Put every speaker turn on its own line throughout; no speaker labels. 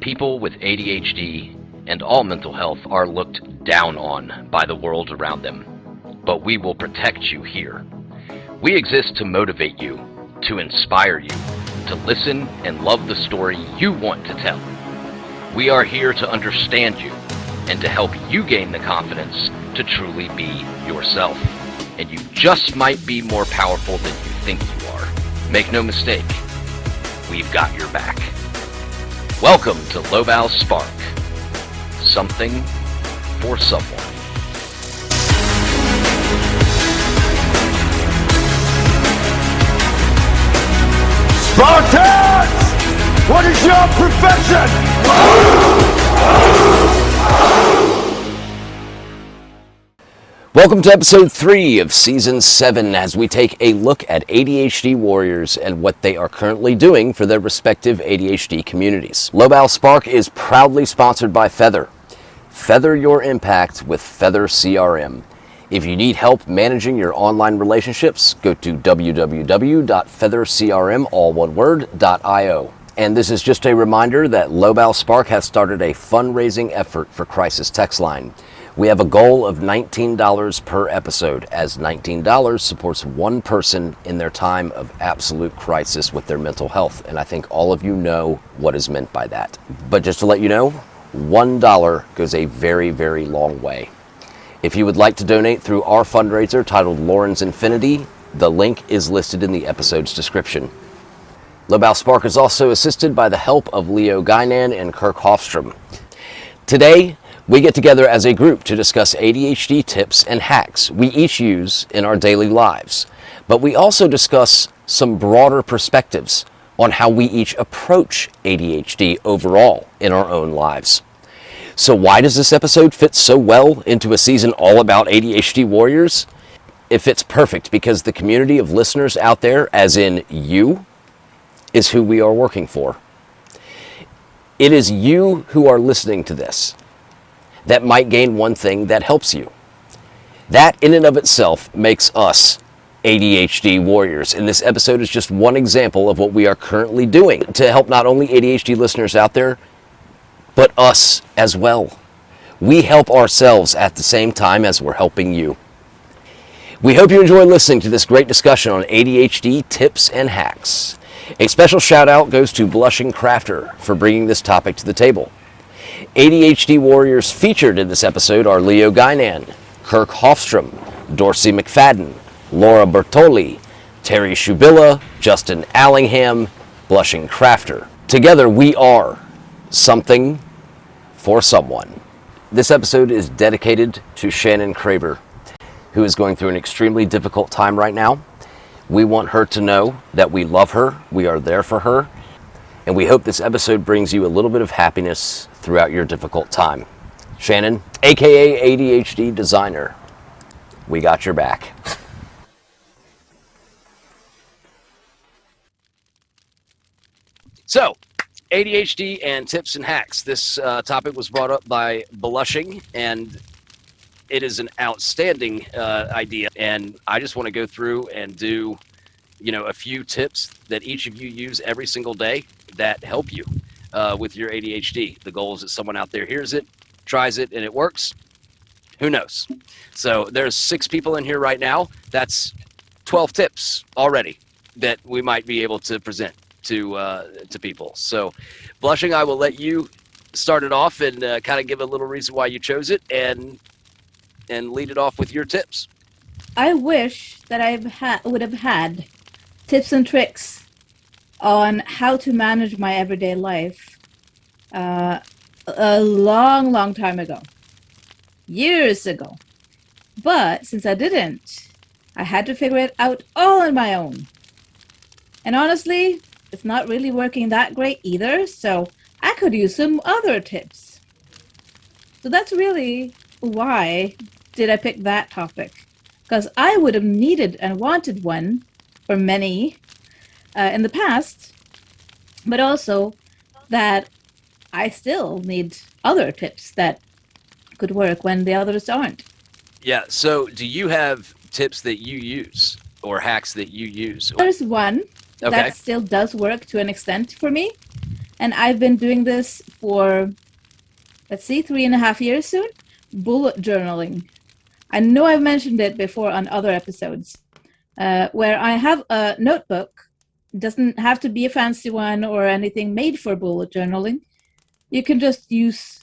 People with ADHD and all mental health are looked down on by the world around them, but we will protect you here. We exist to motivate you, to inspire you, to listen and love the story you want to tell. We are here to understand you and to help you gain the confidence to truly be yourself. And you just might be more powerful than you think you are. Make no mistake, we've got your back. Welcome to Lobau Spark. Something for someone.
Spartans! What is your profession?
Welcome to episode 3 of season 7 as we take a look at ADHD Warriors and what they are currently doing for their respective ADHD communities. Lobau Spark is proudly sponsored by Feather. Feather your impact with Feather CRM. If you need help managing your online relationships, go to www.feathercrm.io. And this is just a reminder that Lobau Spark has started a fundraising effort for Crisis Text Line. We have a goal of $19 per episode, as $19 supports one person in their time of absolute crisis with their mental health. And I think all of you know what is meant by that. But just to let you know, $1 goes a very, very long way. If you would like to donate through our fundraiser titled Lauren's Infinity, the link is listed in the episode's description. Lobau Spark is also assisted by the help of Leo Guinan and Kirk Hofstrom. Today, we get together as a group to discuss ADHD tips and hacks we each use in our daily lives. But we also discuss some broader perspectives on how we each approach ADHD overall in our own lives. So why does this episode fit so well into a season all about ADHD Warriors? It fits perfect because the community of listeners out there, as in you, is who we are working for. It is you who are listening to this that might gain one thing that helps you. That in and of itself makes us ADHD Warriors. And this episode is just one example of what we are currently doing to help not only ADHD listeners out there, but us as well. We help ourselves at the same time as we're helping you. We hope you enjoy listening to this great discussion on ADHD tips and hacks. A special shout out goes to Blushing Crafter for bringing this topic to the table. ADHD Warriors featured in this episode are Leo Guinan, Kirk Hofstrom, Dorsey McFadden, Laura Bortoli, Terri Shubilla, Justin Allingham, Blushing Crafter. Together we are something for someone. This episode is dedicated to Shannon CRAVER, who is going through an extremely difficult time right now. We want her to know that we love her, we are there for her, and we hope this episode brings you a little bit of happiness throughout your difficult time. Shannon, aka ADHD Designer, we got your back. So, ADHD and tips and hacks. This topic was brought up by Blushing, and it is an outstanding idea. And I just want to go through and do, a few tips that each of you use every single day that help you with your ADHD. The goal is that someone out there hears it, tries it, and it works. Who knows? So there's 6 people in here right now. That's 12 tips already that we might be able to present to people. So, Blushing, I will let you start it off and kind of give a little reason why you chose it and lead it off with your tips.
I wish that I would have had tips and tricks on how to manage my everyday life a long time ago, years ago. But since I didn't, I had to figure it out all on my own. And honestly, it's not really working that great either, so I could use some other tips. So that's really why did I pick that topic, because I would have needed and wanted one for many in the past, but also that I still need other tips that could work when the others aren't.
Yeah, so do you have tips that you use or hacks that you use?
There's one
Okay.
that still does work to an extent for me, And I've been doing this for, let's see, 3.5 years soon. Bullet journaling. I know I've mentioned it before on other episodes, where I have a notebook. It doesn't have to be a fancy one or anything made for bullet journaling. You can just use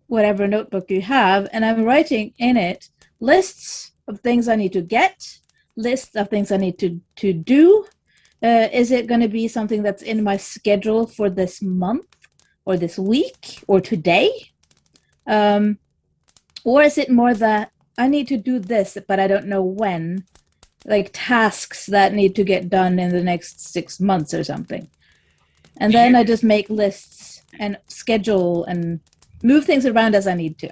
whatever notebook you have, and I'm writing in it lists of things I need to get, lists of things I need to do. Is it going to be something that's in my schedule for this month or this week or today? Or is it more that I need to do this, but I don't know when, like tasks that need to get done in the next 6 months or something. And then I just make lists and schedule and move things around as I need to.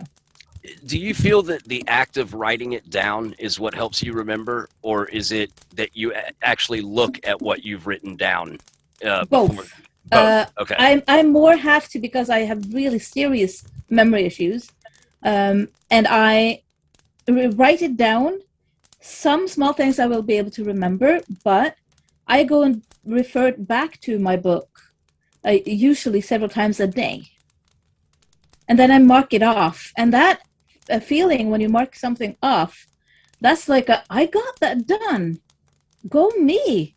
Do you feel that the act of writing it down is what helps you remember, or is it that you actually look at what you've written down?
Both.
Okay.
I more have to, because I have really serious memory issues, and I write it down. Some small things I will be able to remember, but I go and refer back to my book, usually several times a day. And then I mark it off. And that feeling when you mark something off, that's like I got that done. Go me.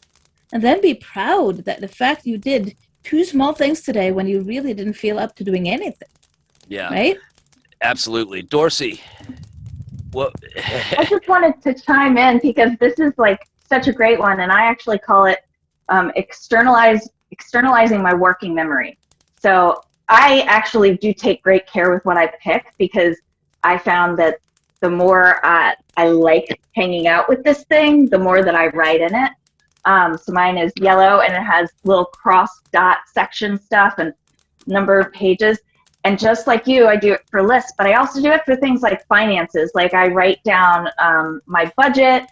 And then be proud that the fact you did 2 small things today when you really didn't feel up to doing anything.
Yeah.
Right?
Absolutely. Dorsey, what?
I just wanted to chime in because this is like such a great one, and I actually call it externalizing my working memory. So I actually do take great care with what I pick, because I found that the more I like hanging out with this thing, the more that I write in it. So mine is yellow, and it has little cross dot section stuff and number of pages. And just like you, I do it for lists, but I also do it for things like finances. Like I write down my budget,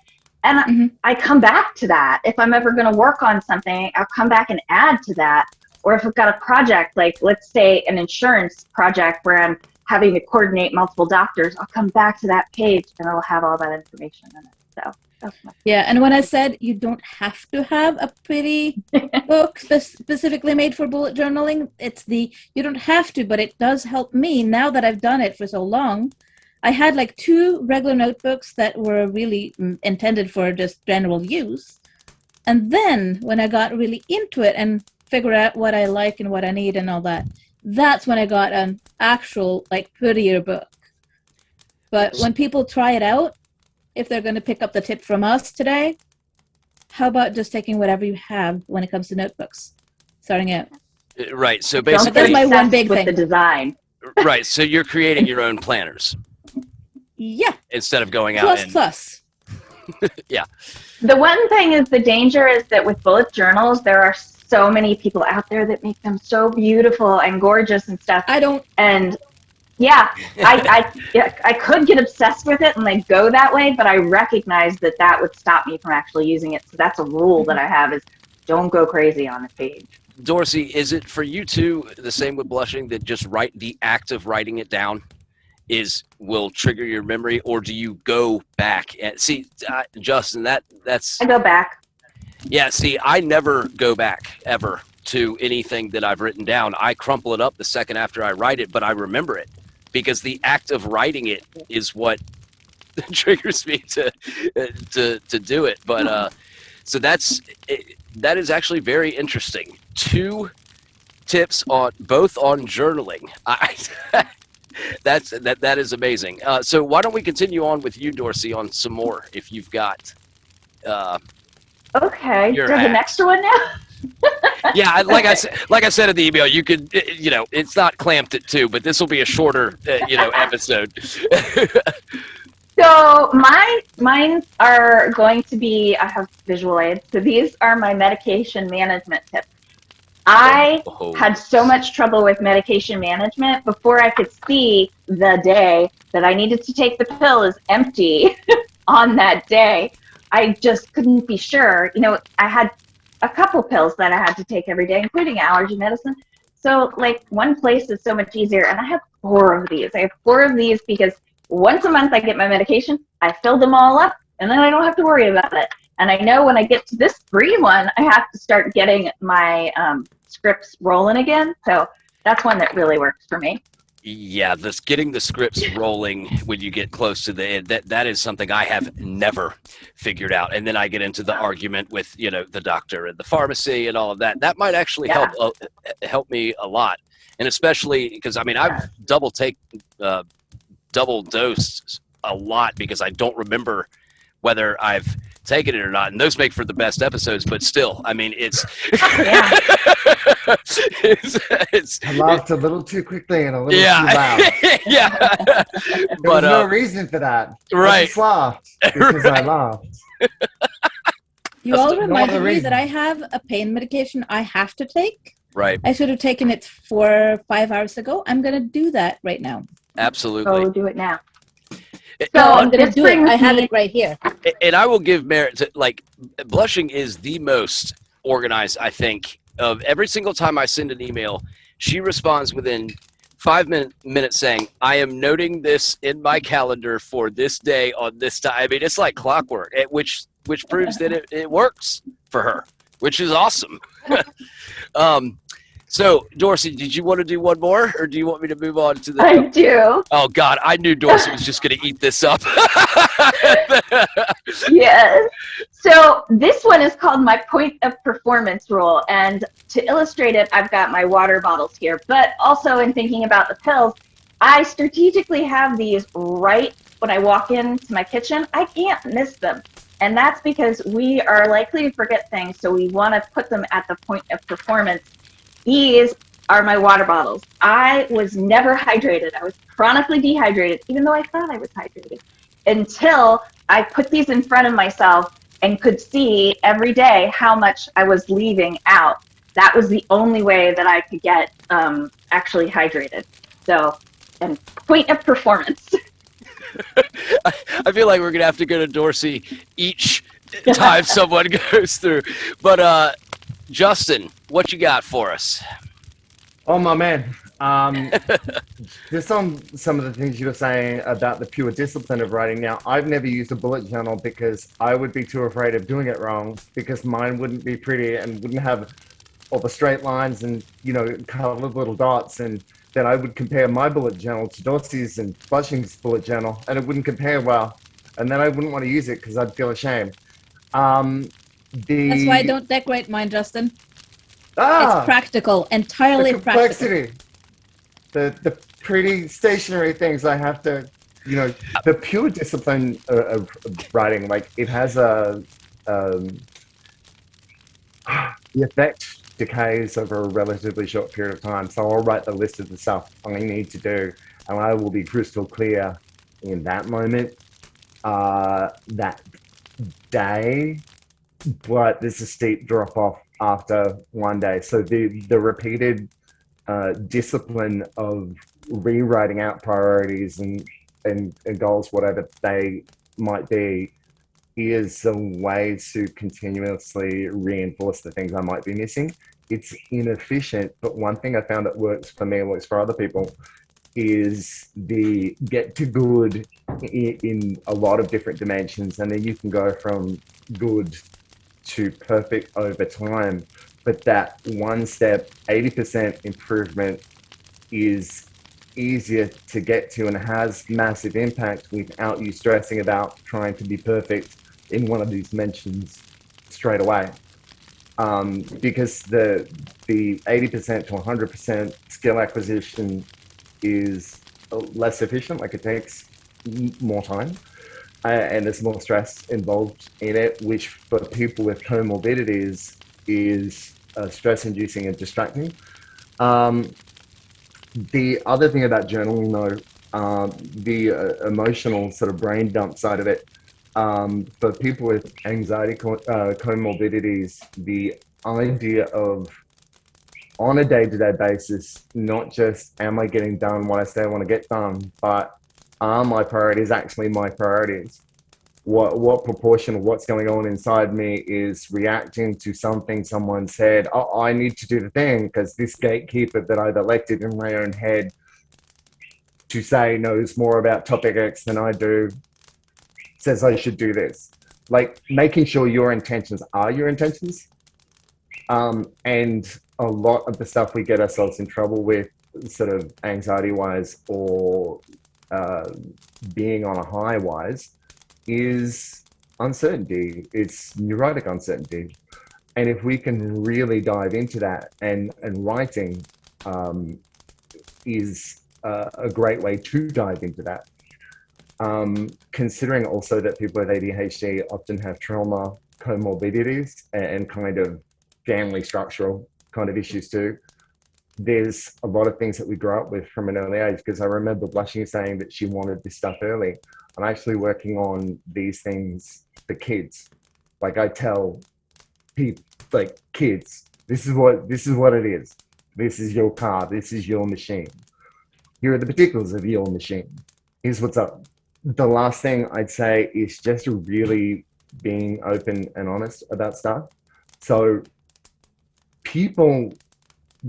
and I come back to that. If I'm ever going to work on something, I'll come back and add to that. Or if I've got a project, like let's say an insurance project where I'm having to coordinate multiple doctors, I'll come back to that page and it'll have all that information in it. So that's my
Yeah, and when I said you don't have to have a pretty book specifically made for bullet journaling, it's you don't have to, but it does help me now that I've done it for so long. I had like 2 regular notebooks that were really intended for just general use. And then when I got really into it and figured out what I like and what I need and all that, that's when I got an actual like prettier book. But when people try it out, if they're going to pick up the tip from us today, how about just taking whatever you have when it comes to notebooks, starting out?
Right. So
Don't
basically,
get
my one
obsessed
big
with
thing.
the design.
right. So you're creating your own planners
Yeah,
instead of going out and
plus.
yeah.
The one thing is, the danger is that with bullet journals, there are so many people out there that make them so beautiful and gorgeous and stuff.
I don't.
And yeah, I could get obsessed with it and like go that way, but I recognize that that would stop me from actually using it. So that's a rule that I have, is don't go crazy on a page.
Dorsey, is it for you too the same with blushing, that just the act of writing it down will trigger your memory, or do you go back and see, Justin, that's
I go back.
Yeah, see, I never go back ever to anything that I've written down. I crumple it up the second after I write it, but I remember it because the act of writing it is what triggers me to do it. But so that is actually very interesting. 2 tips on journaling. That is amazing. So why don't we continue on with you, Dorsey, on some more if you've got.
Okay.
Your
There's an
hacks.
extra one now?
Yeah, like I said in the email, you could, it's not clamped at 2, but this will be a shorter, episode.
So mine are going to be, I have visual aids, so these are my medication management tips. I had so much trouble with medication management before I could see the day that I needed to take the pill is empty on that day. I just couldn't be sure. I had a couple pills that I had to take every day, including allergy medicine. So like one place is so much easier. And I have 4 of these. I have 4 of these because once a month I get my medication, I fill them all up, and then I don't have to worry about it. And I know when I get to this green one, I have to start getting my scripts rolling again. So that's one that really works for me.
Yeah, this getting the scripts rolling when you get close to the end, that is something I have never figured out. And then I get into the argument with, you know, the doctor and the pharmacy and all of that. That might actually help me a lot. And especially because, I mean, I've double dosed a lot because I don't remember whether I've taken it or not, and those make for the best episodes. But still, I mean, it's
I laughed a little too quickly and a little too loud.
Yeah,
But no reason for that.
Right.
I just laughed because I laughed.
You all reminded me that I have a pain medication I have to take.
Right.
I should have taken it 4 or 5 hours ago. I'm going to do that right now.
Absolutely.
Go do it now.
So I'm going to do it. I have it right here.
And I will give merit to, like, Blushing is the most organized, I think, of every single time I send an email. She responds within 5 minutes saying, I am noting this in my calendar for this day on this time. I mean, it's like clockwork, which proves that it works for her, which is awesome. So, Dorsey, did you want to do one more, or do you want me to move on to the...
I do.
Oh, God, I knew Dorsey was just going to eat this up.
Yes. So this one is called my point of performance rule. And to illustrate it, I've got my water bottles here. But also in thinking about the pills, I strategically have these right when I walk into my kitchen. I can't miss them. And that's because we are likely to forget things. So we want to put them at the point of performance. These are my water bottles. I was never hydrated. I was chronically dehydrated, even though I thought I was hydrated, until I put these in front of myself and could see every day how much I was leaving out. That was the only way that I could get actually hydrated. So, and point of performance.
I feel like we're going to have to go to Dorsey each time someone goes through. But Justin, what you got for us?
Oh, my man. Just on some of the things you were saying about the pure discipline of writing. Now, I've never used a bullet journal because I would be too afraid of doing it wrong, because mine wouldn't be pretty and wouldn't have all the straight lines and, you know, colored little dots. And then I would compare my bullet journal to Dorsey's and Blushing's bullet journal, and it wouldn't compare well. And then I wouldn't want to use it because I'd feel ashamed.
That's why I don't decorate mine, Justin. It's practical, entirely
the complexity. The pretty stationary things I have to, you know, the pure discipline of writing, like it has the effect decays over a relatively short period of time. So I'll write the list of the stuff I need to do, and I will be crystal clear in that moment, that day. But there's a steep drop off after one day. So the repeated discipline of rewriting out priorities and goals, whatever they might be, is a way to continuously reinforce the things I might be missing. It's inefficient, but one thing I found that works for me and works for other people is the get to good in a lot of different dimensions, and then you can go from good to perfect over time. But that one step, 80% improvement, is easier to get to and has massive impact without you stressing about trying to be perfect in one of these dimensions straight away. Because the 80% to 100% skill acquisition is less efficient, like it takes more time. And there's more stress involved in it, which for people with comorbidities is stress-inducing and distracting. The other thing about journaling, though, the emotional sort of brain dump side of it, for people with anxiety comorbidities, the idea of, on a day-to-day basis, not just am I getting done what I say I want to get done, but are my priorities actually my priorities? What proportion of what's going on inside me is reacting to something someone said? Oh, I need to do the thing because this gatekeeper that I've elected in my own head to say knows more about topic X than I do, says I should do this. Like making sure your intentions are your intentions, and a lot of the stuff we get ourselves in trouble with, sort of anxiety-wise or being on a high-wise, is uncertainty. It's neurotic uncertainty. And if we can really dive into that, and writing is a great way to dive into that. Considering also that people with ADHD often have trauma, comorbidities, and kind of family structural kind of issues too. There's a lot of things that we grow up with from an early age, because I remember Blushing saying that she wanted this stuff early. I'm actually working on these things for kids. Like I tell people, like kids, this is what it is. This is your car. This is your machine. Here are the particulars of your machine. Here's what's up. The last thing I'd say is just really being open and honest about stuff. So people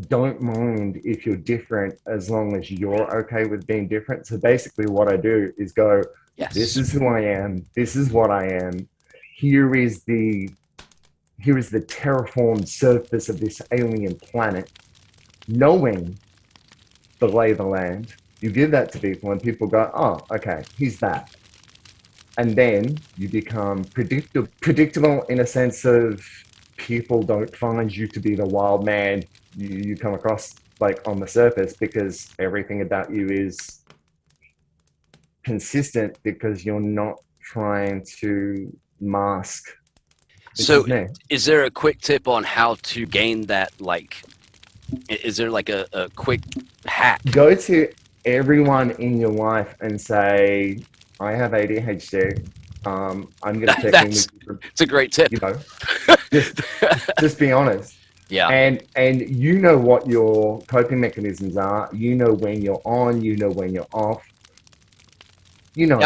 don't mind if you're different as long as you're okay with being different. So basically what I do is go,
Yes.
This is who I am. This is what I am. Here is the terraformed surface of this alien planet. Knowing the lay of the land, you give that to people and people go, oh, okay, he's that. And then you become predictable in a sense of people don't find you to be the wild man you come across like on the surface, because everything about you is consistent, because you're not trying to mask.
So is there a quick tip on how to gain that, like, is there like a quick hack?
Go to everyone in your life and say, I have ADHD. I'm going to check in with you.
It's a great tip.
You know, just be honest.
Yeah.
And you know what your coping mechanisms are. You know when you're on. You know when you're off. You know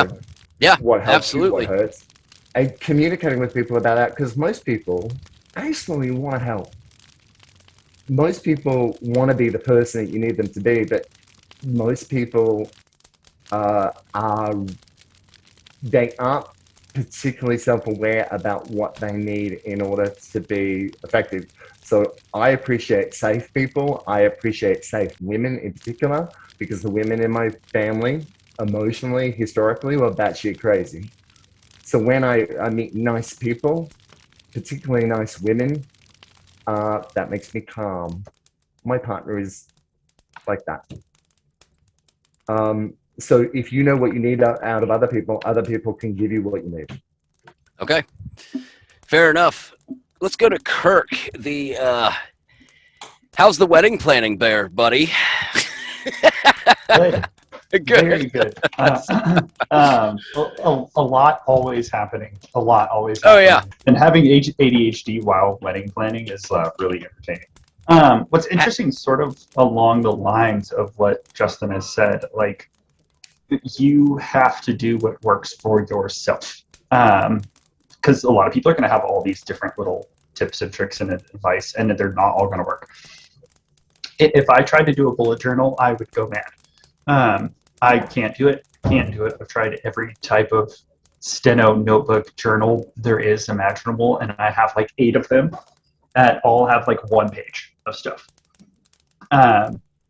what helps
absolutely.
you, what hurts. And communicating with people about that, because most people actually want to help. Most people want to be the person that you need them to be, but most people aren't particularly self-aware about what they need in order to be effective. So I appreciate safe people. I appreciate safe women in particular, because the women in my family, emotionally, historically, were batshit crazy. So when I meet nice people, particularly nice women, that makes me calm. My partner is like that. So if you know what you need out of other people can give you what you need.
Okay. Fair enough. Let's go to Kirk. How's the wedding planning there, buddy?
Good.
Good.
Very good. A lot always happening.
Oh, yeah.
And having ADHD while wedding planning is really entertaining. What's interesting, sort of along the lines of what Justin has said, like, you have to do what works for yourself. Because a lot of people are going to have all these different little tips and tricks and advice, and they're not all going to work. If I tried to do a bullet journal, I would go mad. I can't do it. I've tried every type of steno notebook journal there is imaginable, and I have like 8 of them that all have like 1 page of stuff.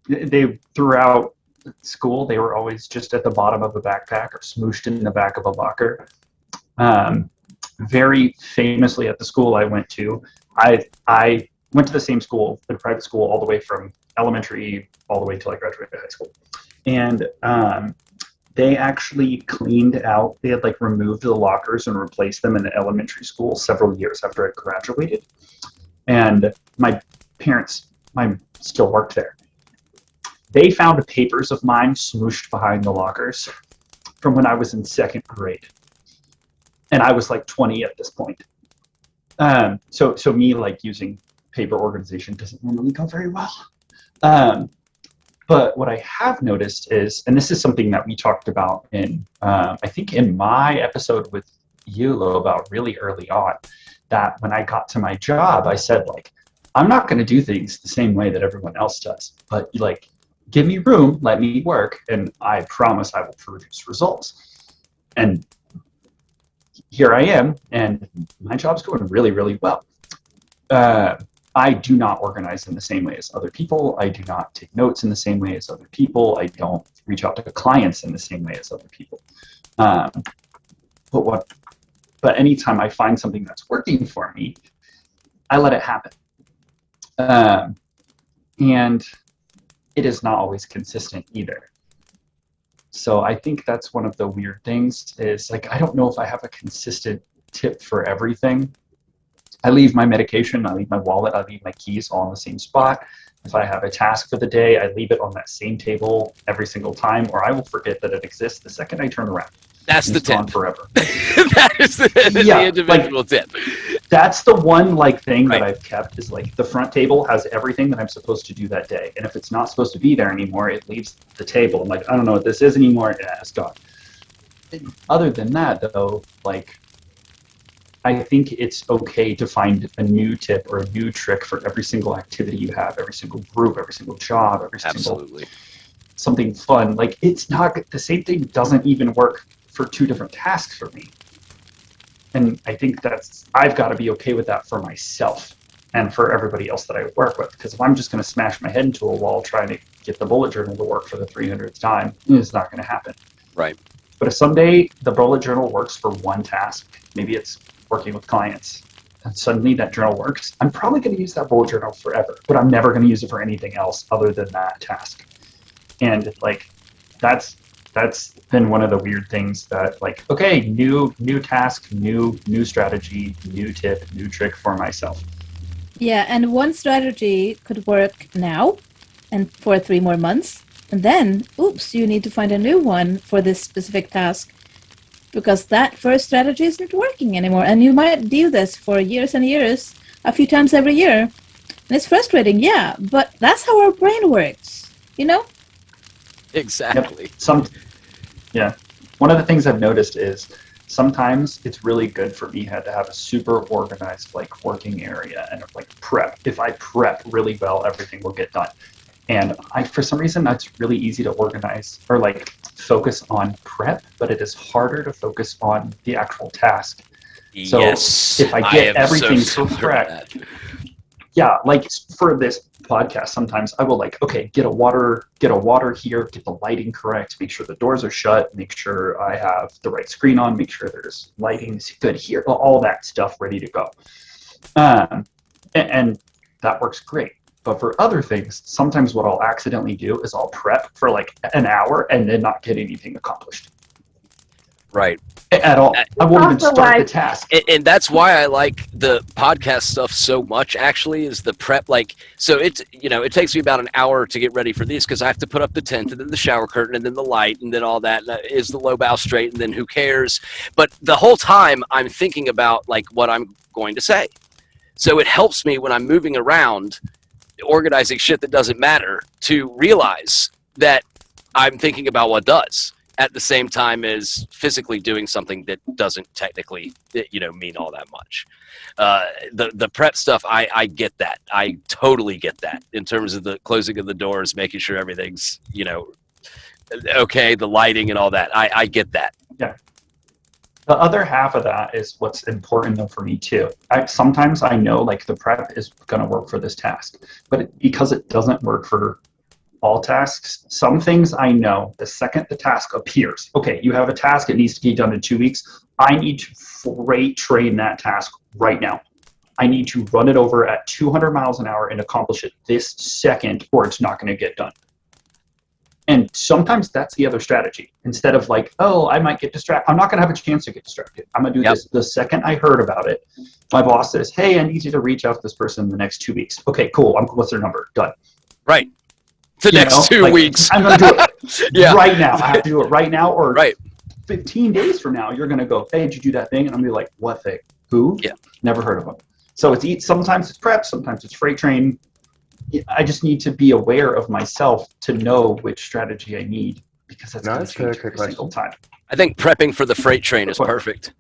They throughout school, they were always just at the bottom of a backpack or smooshed in the back of a locker. Very famously at the school I went to, I went to the same school, a private school, all the way from elementary all the way till I graduated high school. And they actually cleaned out, they had like removed the lockers and replaced them in the elementary school several years after I graduated. And my parents, still worked there. They found papers of mine smooshed behind the lockers from when I was in 2nd grade. And I was like 20 at this point. So me like using paper organization doesn't normally go very well. But what I have noticed is, and this is something that we talked about in, I think in my episode with you, Lo, about really early on, that when I got to my job, I said, like, I'm not going to do things the same way that everyone else does, but like, give me room, let me work, and I promise I will produce results. And here I am, and my job's going really, really well. I do not organize in the same way as other people. I do not take notes in the same way as other people. I don't reach out to clients in the same way as other people. But anytime I find something that's working for me, I let it happen. And it is not always consistent either. So I think that's one of the weird things is like, I don't know if I have a consistent tip for everything. I leave my medication, I leave my wallet, I leave my keys all in the same spot. If I have a task for the day, I leave it on that same table every single time, or I will forget that it exists the second I turn around.
That's the tip.
Gone forever.
That is the individual tip.
That's the one thing that I've kept is the front table has everything that I'm supposed to do that day. And if it's not supposed to be there anymore, it leaves the table. I'm like, I don't know what this is anymore. Yeah, it's gone. Other than that, though, I think it's okay to find a new tip or a new trick for every single activity you have, every single group, every single job, every single something fun. It's not the same thing doesn't even work for two different tasks for me. And I think I've got to be okay with that for myself and for everybody else that I work with. Because if I'm just going to smash my head into a wall trying to get the bullet journal to work for the 300th time, it's not going to happen.
Right.
But if someday the bullet journal works for one task, maybe it's working with clients, and suddenly that journal works, I'm probably going to use that bullet journal forever, but I'm never going to use it for anything else other than that task. And that's been one of the weird things that okay, new task, new strategy, new tip, new trick for myself.
Yeah, and one strategy could work now and for 3 more months. And then, oops, you need to find a new one for this specific task because that first strategy isn't working anymore. And you might do this for years and years, a few times every year. And it's frustrating, yeah, but that's how our brain works,
Exactly.
Yep. One of the things I've noticed is sometimes it's really good for me to have a super organized working area and prep. If I prep really well, everything will get done. And for some reason, that's really easy to organize or focus on prep, but it is harder to focus on the actual task. So
yes,
if I get everything correct, yeah, for this podcast, sometimes I will okay, get a water here, get the lighting correct, make sure the doors are shut, make sure I have the right screen on, make sure there's lighting is good here, all that stuff ready to go. And that works great. But for other things, sometimes what I'll accidentally do is I'll prep for an hour and then not get anything accomplished.
Right.
At all. I won't even start the task.
And that's why I like the podcast stuff so much, actually, is the prep. So it's, it takes me about an hour to get ready for these because I have to put up the tent and then the shower curtain and then the light and then all that. And is the low bow straight? And then who cares? But the whole time I'm thinking about what I'm going to say. So it helps me when I'm moving around, organizing shit that doesn't matter, to realize that I'm thinking about what does at the same time as physically doing something that doesn't technically mean all that much. The prep stuff, I get that. I totally get that in terms of the closing of the doors, making sure everything's okay, the lighting and all that. I get that.
Yeah. The other half of that is what's important though for me too. Sometimes I know the prep is going to work for this task, but because it doesn't work for all tasks, some things I know the second the task appears. Okay, you have a task, it needs to be done in 2 weeks. I need to freight train that task right now. I need to run it over at 200 miles an hour and accomplish it this second or it's not going to get done. And sometimes that's the other strategy. Instead of oh, I might get distracted. I'm not going to have a chance to get distracted. I'm going to do this the second I heard about it. My boss says, hey, I need you to reach out to this person in the next 2 weeks. Okay, cool. What's their number? Done.
Right. The next 2 weeks.
I'm going to do it right now. I have to do it right now or 15 days from now. You're going to go, hey, did you do that thing? And I'm going to be like, what thing? Who?
Yeah.
Never heard of them. So sometimes it's prep, sometimes it's freight train. I just need to be aware of myself to know which strategy I need because that's going to change every single time.
I think prepping for the freight train is perfect.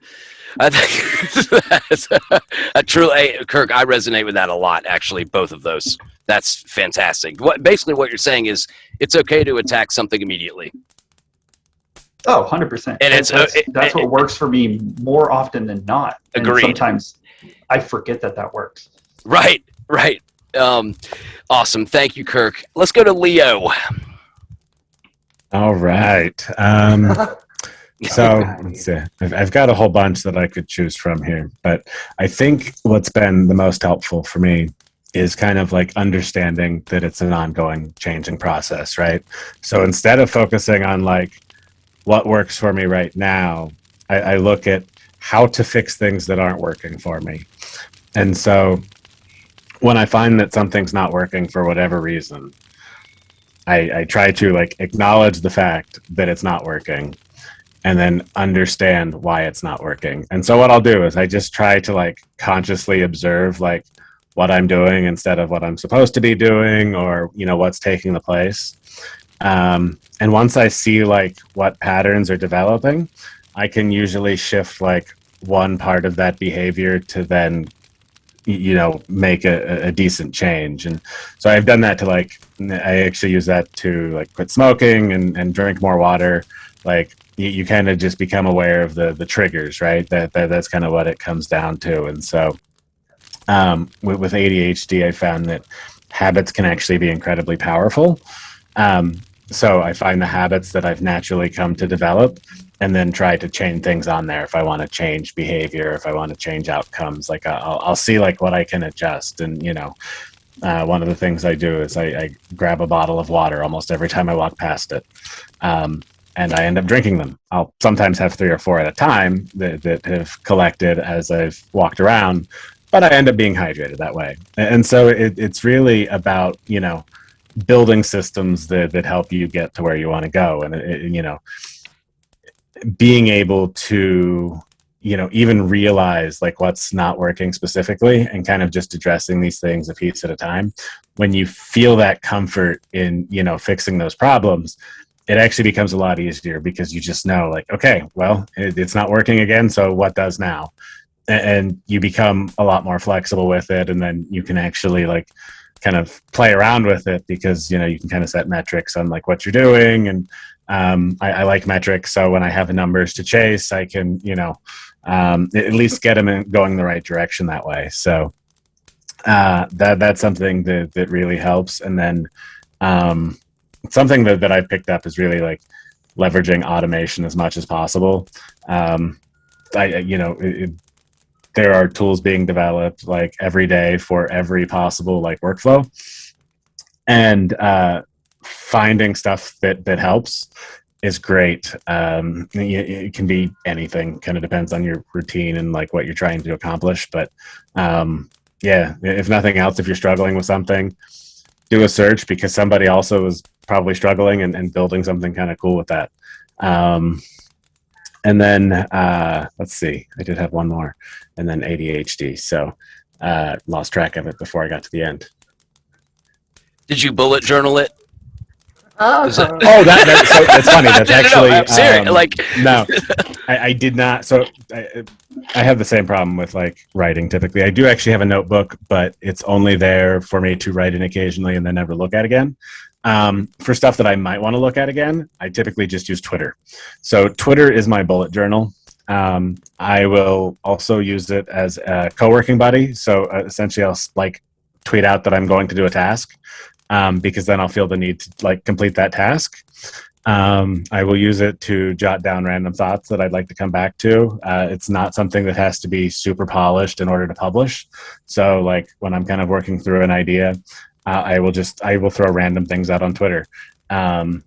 I think that's truly, Kirk, I resonate with that a lot, actually, both of those. That's fantastic. Basically what you're saying is it's okay to attack something immediately.
Oh, 100%. And that's what works for me more often than not.
Agreed.
And sometimes I forget that works.
Right. Right. Awesome. Thank you, Kirk. Let's go to Leo.
All right. So let's see. I've got a whole bunch that I could choose from here, but I think what's been the most helpful for me is kind of like understanding that it's an ongoing changing process, right? So instead of focusing on like what works for me right now, I look at how to fix things that aren't working for me. And so when I find that something's not working for whatever reason, I try to like acknowledge the fact that it's not working and then understand why it's not working. And so what I'll do is I just try to like consciously observe like what I'm doing instead of what I'm supposed to be doing, or, you know, what's taking the place. And once I see like what patterns are developing, I can usually shift like one part of that behavior to then, you know, make a decent change. And so I've done that to like, I actually use that to like quit smoking and drink more water. Like you kind of just become aware of the triggers, right? That's kind of what it comes down to. And so with ADHD, I found that habits can actually be incredibly powerful. So I find the habits that I've naturally come to develop and then try to chain things on there. If I want to change behavior, if I want to change outcomes, like I'll see like what I can adjust. And, you know, one of the things I do is I grab a bottle of water almost every time I walk past it. And I end up drinking them. I'll sometimes have 3 or 4 at a time that have collected as I've walked around, but I end up being hydrated that way. And so it's really about, you know, building systems that help you get to where you want to go. And, you know, being able to, you know, even realize like what's not working specifically and kind of just addressing these things a piece at a time. When you feel that comfort in, you know, fixing those problems, it actually becomes a lot easier because you just know like, okay, well, it's not working again. So what does now? And you become a lot more flexible with it. And then you can actually like kind of play around with it because, you know, you can kind of set metrics on like what you're doing. And I like metrics. So when I have the numbers to chase, I can, you know, at least get them going the right direction that way. So that's something that really helps. And then something that I've picked up is really like leveraging automation as much as possible. You know, there are tools being developed like every day for every possible like workflow, and finding stuff that helps is great. It can be anything, kind of depends on your routine and like what you're trying to accomplish. But yeah, if nothing else, if you're struggling with something, do a search because somebody also is probably struggling and building something kind of cool with that. And then let's see, I did have one more, and then ADHD. So lost track of it before I got to the end. Did
you bullet journal it?
That's funny. That's actually
I'm serious. Like
no, I did not. So I have the same problem with like writing. Typically, I do actually have a notebook, but it's only there for me to write in occasionally and then never look at again. For stuff that I might want to look at again, I typically just use Twitter. So Twitter is my bullet journal. I will also use it as a co-working buddy. So essentially, I'll like tweet out that I'm going to do a task. Because then I'll feel the need to like complete that task. I will use it to jot down random thoughts that I'd like to come back to. It's not something that has to be super polished in order to publish. So like when I'm kind of working through an idea, I will throw random things out on Twitter. And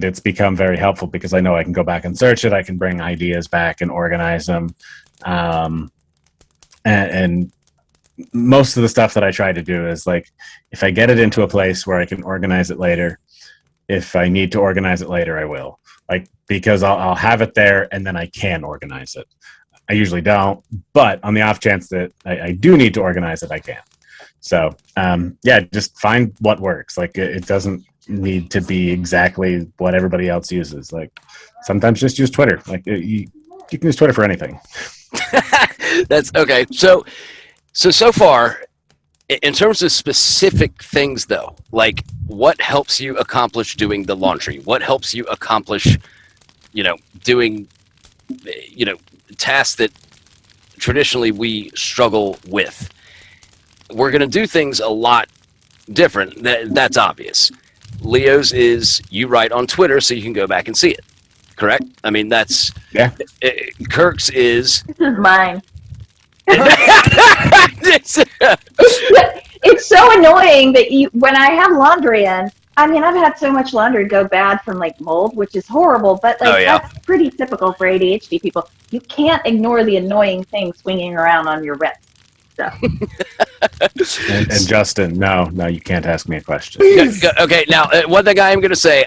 it's become very helpful because I know I can go back and search it. I can bring ideas back and organize them. And most of the stuff that I try to do is like, if I get it into a place where I can organize it later, if I need to organize it later, I will. Like, because I'll have it there and then I can organize it. I usually don't, but on the off chance that I do need to organize it, I can. So, yeah, just find what works. Like, it doesn't need to be exactly what everybody else uses. Like, sometimes just use Twitter. Like, you can use Twitter for anything.
That's okay. So far, in terms of specific things, though, like what helps you accomplish doing the laundry? What helps you accomplish, you know, doing, you know, tasks that traditionally we struggle with? we're going to do things a lot different. That's obvious. Leo's is you write on Twitter so you can go back and see it. Correct? I mean, that's...
Yeah.
Kirk's is...
This is mine. It's so annoying that when I have laundry in, I mean, I've had so much laundry go bad from like mold, which is horrible, but like that's pretty typical for ADHD people. You can't ignore the annoying thing swinging around on your wrist. So.
and Justin, no, you can't ask me a question.
Okay, now one thing I am going to say,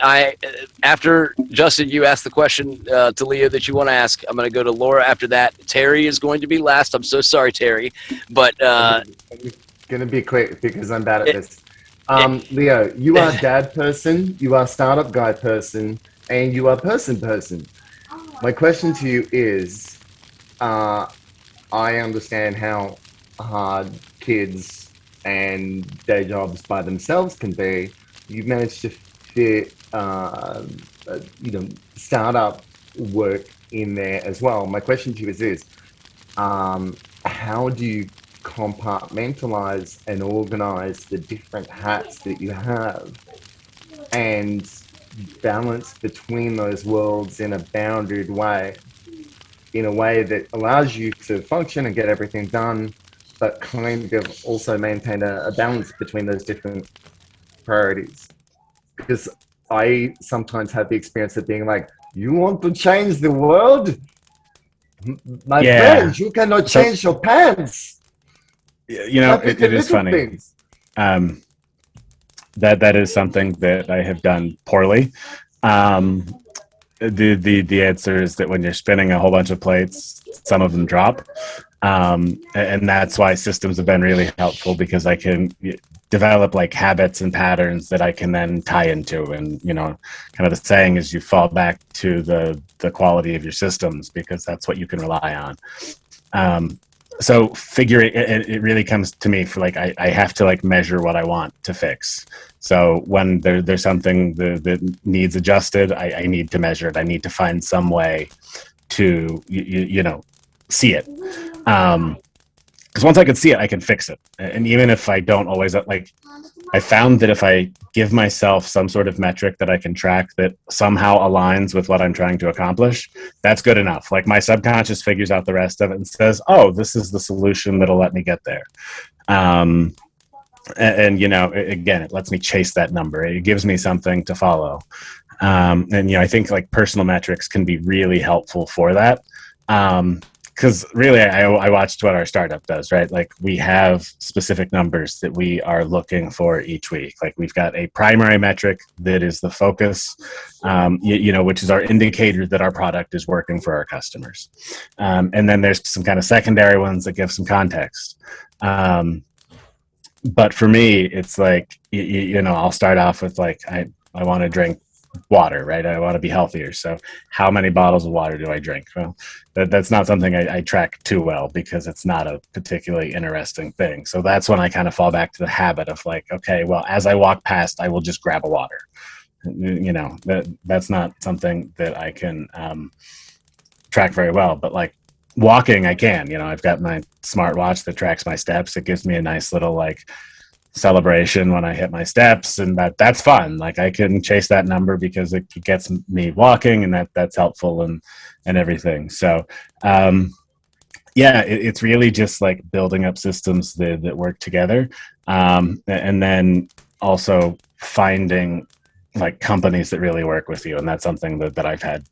after Justin, you asked the question to Leo that you want to ask. I'm going to go to Laura after that. Terry is going to be last. I'm so sorry, Terry, but
I'm going to be quick because I'm bad at this. Leo, you are dad person, you are startup guy person, and you are person. My question to you is, I understand how hard kids and day jobs by themselves can be. You've managed to fit, startup work in there as well. My question to you is this: how do you compartmentalize and organize the different hats that you have and balance between those worlds in a bounded way, in a way that allows you to function and get everything done, but kind of also maintain a balance between those different priorities? Because I sometimes have the experience of being like, you want to change the world? My friend, you cannot change your pants.
You know, it is funny. That is something that I have done poorly. The answer is that when you're spinning a whole bunch of plates, some of them drop. And that's why systems have been really helpful, because I can develop like habits and patterns that I can then tie into. And, you know, kind of the saying is you fall back to the quality of your systems, because that's what you can rely on. So figuring it really comes to me for like, I have to like measure what I want to fix. So when there's something that needs adjusted, I need to measure it. I need to find some way to, see it. Because once I can see it, I can fix it. And even if I don't always, like, I found that if I give myself some sort of metric that I can track that somehow aligns with what I'm trying to accomplish, that's good enough. Like my subconscious figures out the rest of it and says, oh, this is the solution that'll let me get there. And again, it lets me chase that number. It gives me something to follow. I think like personal metrics can be really helpful for that. Because really, I watched what our startup does, right? Like we have specific numbers that we are looking for each week. Like we've got a primary metric that is the focus, which is our indicator that our product is working for our customers. And then there's some kind of secondary ones that give some context. But for me, it's like, I'll start off with like, I want to drink water, right? I want to be healthier. So how many bottles of water do I drink? Well, that's not something I track too well, because it's not a particularly interesting thing. So that's when I kind of fall back to the habit of like, okay, well, as I walk past, I will just grab a water. That's not something that I can track very well, but like walking, I can. I've got my smartwatch that tracks my steps. It gives me a nice little like celebration when I hit my steps, and that's fun. Like I can chase that number because it gets me walking, and that's helpful and everything. So it's really just like building up systems that work together, and then also finding like companies that really work with you. And that's something that I've had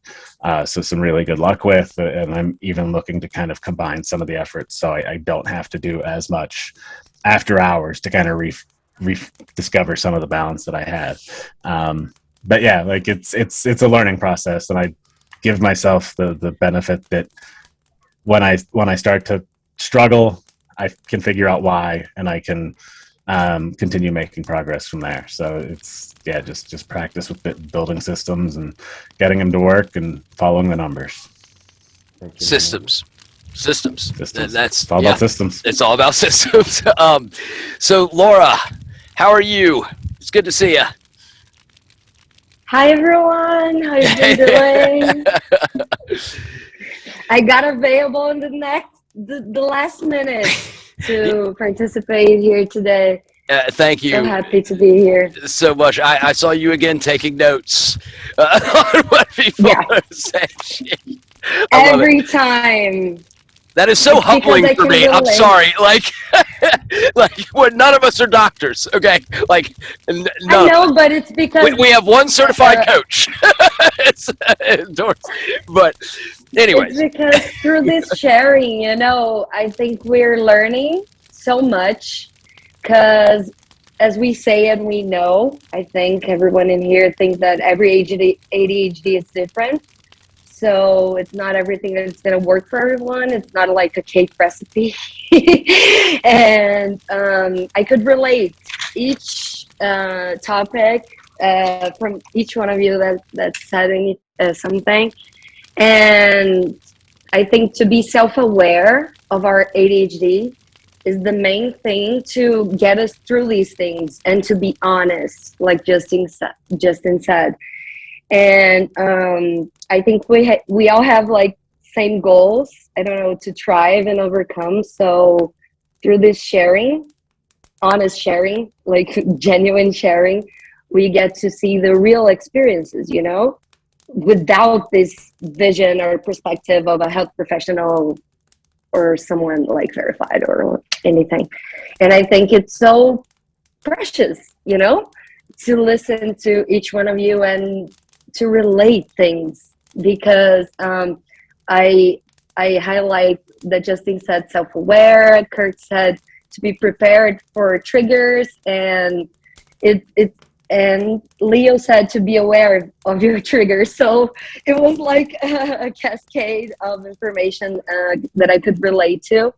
some really good luck with, and I'm even looking to kind of combine some of the efforts so I don't have to do as much after hours to kind of rediscover some of the balance that I had. But yeah, like it's a learning process, and I give myself the benefit that when I start to struggle, I can figure out why, and I can continue making progress from there. So it's just practice with building systems and getting them to work and following the numbers.
Systems.
It's all about systems.
It's all about systems. So Laura, how are you? It's good to see you.
Hi everyone, how you doing? I got available in the last minute. to participate here today.
Thank you
So happy to be here.
so much. I saw you again taking notes on what people are saying. I love
Every
it.
time.
That is so
It's because
humbling
I
for
can
me. I'm
relate.
sorry. Like none of us are doctors. Okay, like none.
I know, but it's because
We have one certified coach. It's Dorsey. But anyways,
it's because through this sharing, you know, I think we're learning so much. Because as we say and we know, I think everyone in here thinks that every ADHD is different. So it's not everything that's going to work for everyone. It's not like a cake recipe. And I could relate each topic from each one of you that's saying something. And I think to be self-aware of our ADHD is the main thing to get us through these things, and to be honest, like Justin said. And I think we all have like same goals, I don't know, to thrive and overcome. So through this sharing, honest sharing, like genuine sharing, we get to see the real experiences, you know, without this vision or perspective of a health professional or someone like verified or anything. And I think it's so precious, you know, to listen to each one of you and to relate things, because I highlight that Justin said self-aware, Kirk said to be prepared for triggers, and and Leo said to be aware of your triggers. So it was like a cascade of information that I could relate to.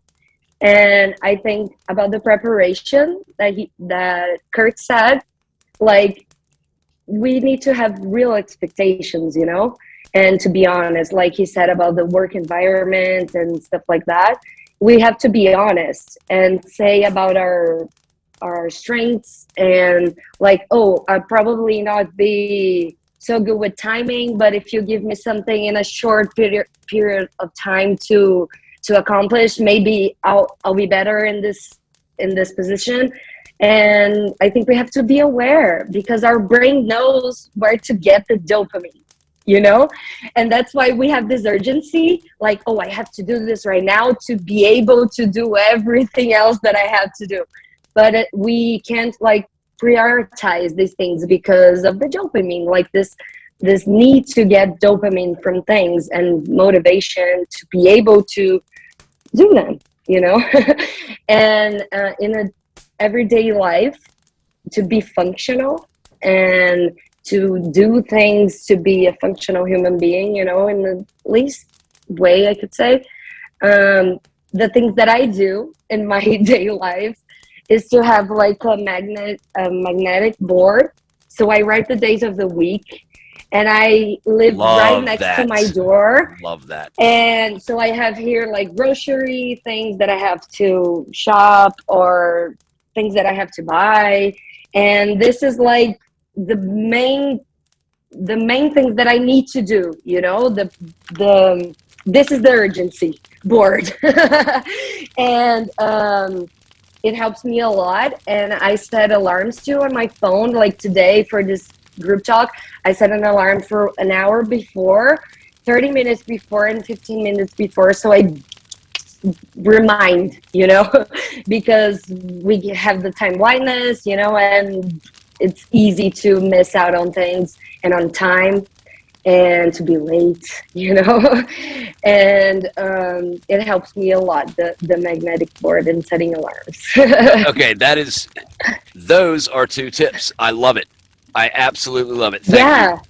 And I think about the preparation that Kurt said, like, we need to have real expectations, you know, and to be honest, like he said about the work environment and stuff like that, we have to be honest and say about our strengths, and like, oh, I'll probably not be so good with timing, but if you give me something in a short period of time to accomplish, maybe I'll be better in this position. And I think we have to be aware, because our brain knows where to get the dopamine, you know? And that's why we have this urgency, like, oh, I have to do this right now to be able to do everything else that I have to do. But we can't like prioritize these things because of the dopamine, like this need to get dopamine from things and motivation to be able to do them, you know? And in a everyday life, to be functional and to do things to be a functional human being, you know, in the least way I could say, the things that I do in my daily life is to have like a magnetic board. So I write the days of the week, and I live right next to my door.
Love that.
And so I have here like grocery things that I have to shop, or things that I have to buy. And this is like the main things that I need to do, you know, this is the urgency board. And it helps me a lot. And I set alarms too on my phone, like today for this group talk, I set an alarm for an hour before, 30 minutes before, and 15 minutes before. So I remind, you know, because we have the time blindness, you know, and it's easy to miss out on things and on time and to be late, you know. And it helps me a lot, the magnetic board and setting alarms.
Okay, those are 2 tips. I love it. I absolutely love it. Thank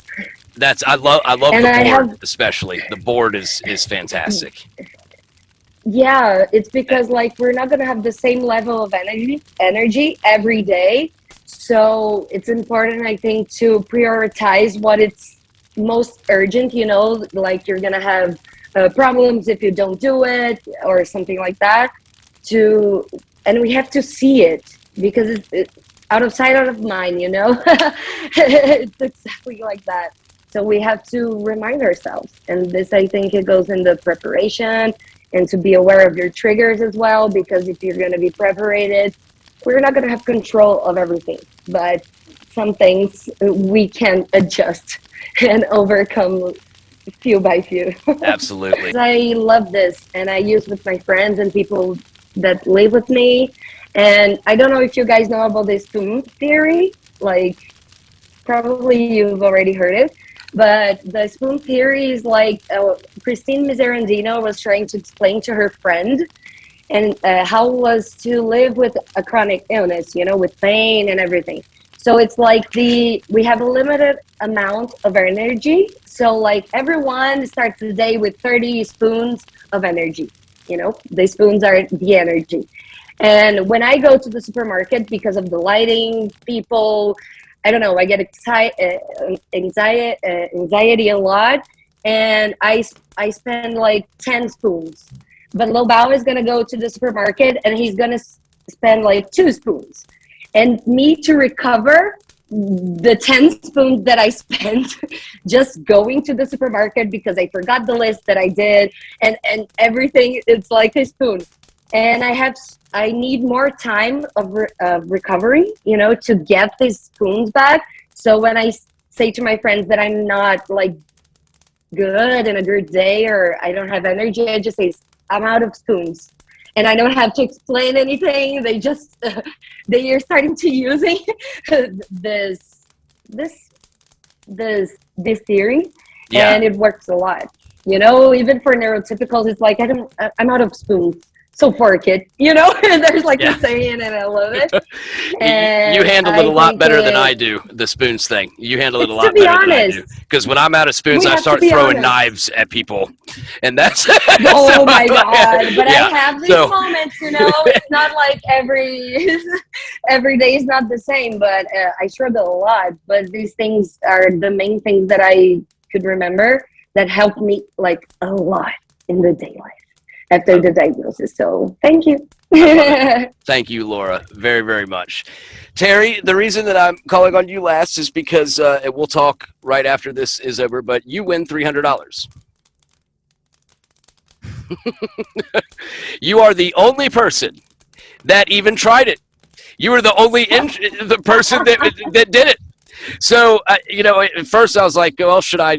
you. I love and the board, especially. The board is fantastic.
Yeah, it's because like we're not gonna have the same level of energy every day. So it's important, I think, to prioritize what it's most urgent, you know, like you're gonna have problems if you don't do it or something like that. And we have to see it, because it's out of sight, out of mind, you know. It's exactly like that. So we have to remind ourselves, and this, I think, it goes in the preparation and to be aware of your triggers as well, because if you're going to be preparated, we're not going to have control of everything, but some things we can adjust and overcome few by few.
Absolutely.
I love this, and I use with my friends and people that live with me. And I don't know if you guys know about the spoon theory. Like, probably you've already heard it. But the spoon theory is like Christine Miserandino was trying to explain to her friend, and how it was to live with a chronic illness, you know, with pain and everything. So it's like we have a limited amount of energy. So like everyone starts the day with 30 spoons of energy. You know, the spoons are the energy. And when I go to the supermarket, because of the lighting, people, I don't know, I get anxiety a lot, and I spend like 10 spoons. But Lobao is gonna go to the supermarket and he's gonna spend like 2 spoons. And me to recover the 10 spoons that I spent just going to the supermarket because I forgot the list that I did, and everything, it's like a spoon. And I need more time of recovery, you know, to get these spoons back. So when I say to my friends that I'm not like good in a good day or I don't have energy, I just say, I'm out of spoons. And I don't have to explain anything. They just, they are starting to using this theory,
Yeah.
and it works a lot. You know, even for neurotypicals, it's like, I'm out of spoons. So poor kid, you know, there's like a saying, and I love it. And
you handle it a lot
think
better than I do, the spoons thing. You handle it a
It's
lot
to be
better than I do.
honest.
Because when I'm out of spoons,
We
I
have to
start
be
throwing
honest.
knives at people. And that's...
Oh my God. But
yeah.
I have these
So-
moments, you know, it's not like every day is not the same, but I struggle a lot. But these things are the main things that I could remember that helped me like a lot in the day life after the diagnosis. So thank you.
Thank you, Laura, very, very much. Terri, the reason that I'm calling on you last is because we'll talk right after this is over, but you win $300. You are the only person that even tried it. You were the only the person that did it. So, you know, at first I was like, well, should I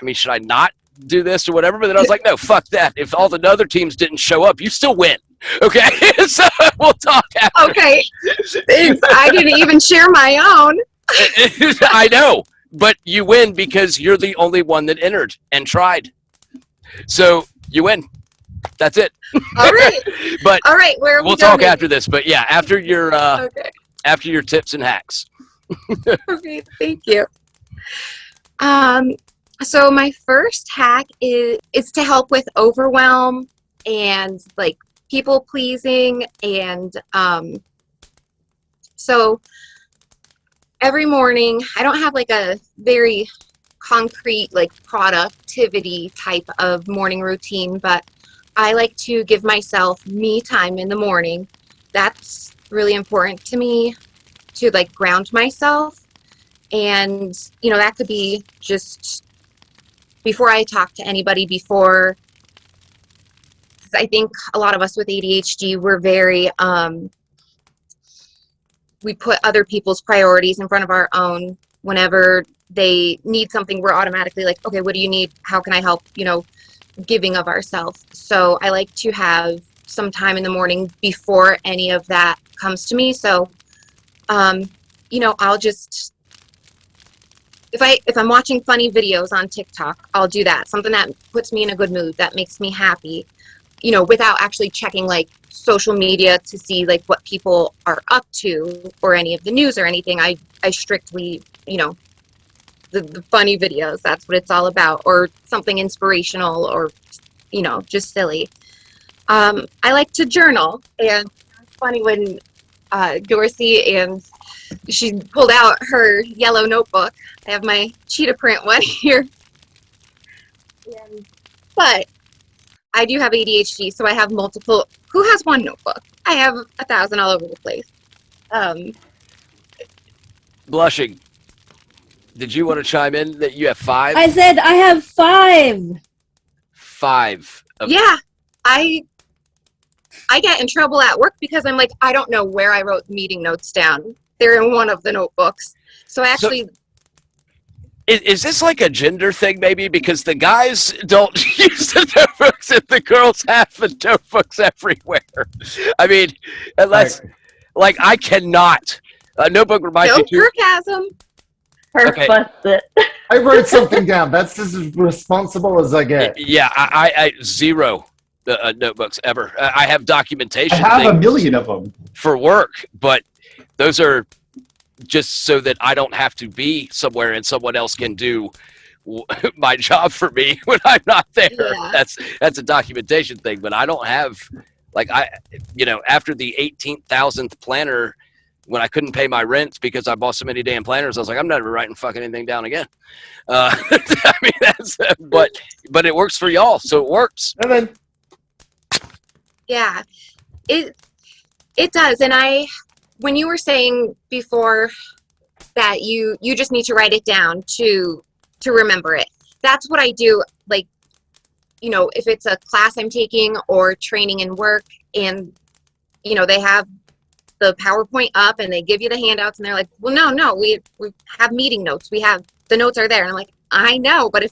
mean, should I not do this or whatever? But then I was like, no, fuck that. If all the other teams didn't show up, you still win. Okay, so we'll talk after.
Okay. I didn't even share my own.
I know, but you win because you're the only one that entered and tried. So you win. That's it.
All right.
But
all right, where are we
we'll talk
going?
after this. But yeah, after your
Okay.
after your tips and hacks.
Okay, thank you. So my first hack is to help with overwhelm and like people pleasing, and so every morning I don't have like a very concrete like productivity type of morning routine, but I like to give myself me time in the morning. That's really important to me, to like ground myself. And you know, that could be just before I talk to anybody, before, because I think a lot of us with ADHD, we're very we put other people's priorities in front of our own. Whenever they need something, we're automatically like, okay, what do you need? How can I help? You know, giving of ourselves. So I like to have some time in the morning before any of that comes to me. So you know, I'll just, if I'm watching funny videos on TikTok, I'll do that. Something that puts me in a good mood, that makes me happy, you know, without actually checking like social media to see like what people are up to or any of the news or anything. I strictly, you know, the funny videos, that's what it's all about, or something inspirational, or, you know, just silly. I like to journal, and it's funny when Dorsey, and she pulled out her yellow notebook. I have my cheetah print one here. But I do have ADHD, so I have multiple. Who has one notebook? I have 1,000 all over the place.
Blushing. Did you want to chime in that you have 5?
I said I have 5.
5.
Yeah, I get in trouble at work because I'm like, I don't know where I wrote meeting notes down. They're in one of the notebooks. So I actually...
Is this like a gender thing, maybe? Because the guys don't use the notebooks and the girls have the notebooks everywhere. I mean, unless, like, I cannot. A notebook reminds me too.
Sarcasm.
Okay.
I wrote something down. That's as responsible as I get.
Yeah, I zero notebooks ever. I have documentation.
I have a million of them
for work, but those are just so that I don't have to be somewhere and someone else can do my job for me when I'm not there.
Yeah.
That's a documentation thing, but I don't have, like, after the 18,000th planner, when I couldn't pay my rent because I bought so many damn planners, I was like, I'm never writing fucking anything down again. I mean, but it works for y'all, so it works.
And then,
yeah, it does. And when you were saying before that you just need to write it down to remember it, that's what I do. Like, if it's a class I'm taking or training in work, and they have the PowerPoint up and they give you the handouts and they're like, well, no, we have meeting notes. We have the notes are there. And I'm like, I know, but if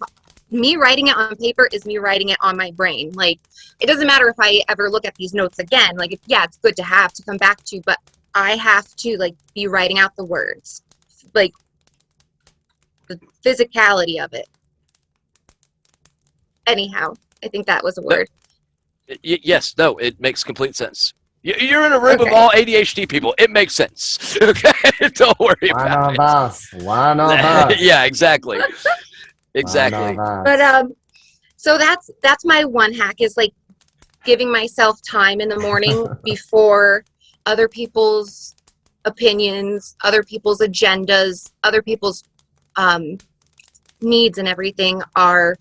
me writing it on paper is me writing it on my brain. Like, it doesn't matter if I ever look at these notes again. Like, it's good to have to come back to, but I have to, like, be writing out the words, like the physicality of it. Anyhow, I think that was a word.
Yes, no, it makes complete sense. You're in a room of all ADHD people. It makes sense. Okay, don't worry about it.
One of us.
Yeah, exactly. Exactly.
But so that's my one hack, is like giving myself time in the morning before other people's opinions, other people's agendas, other people's needs and everything are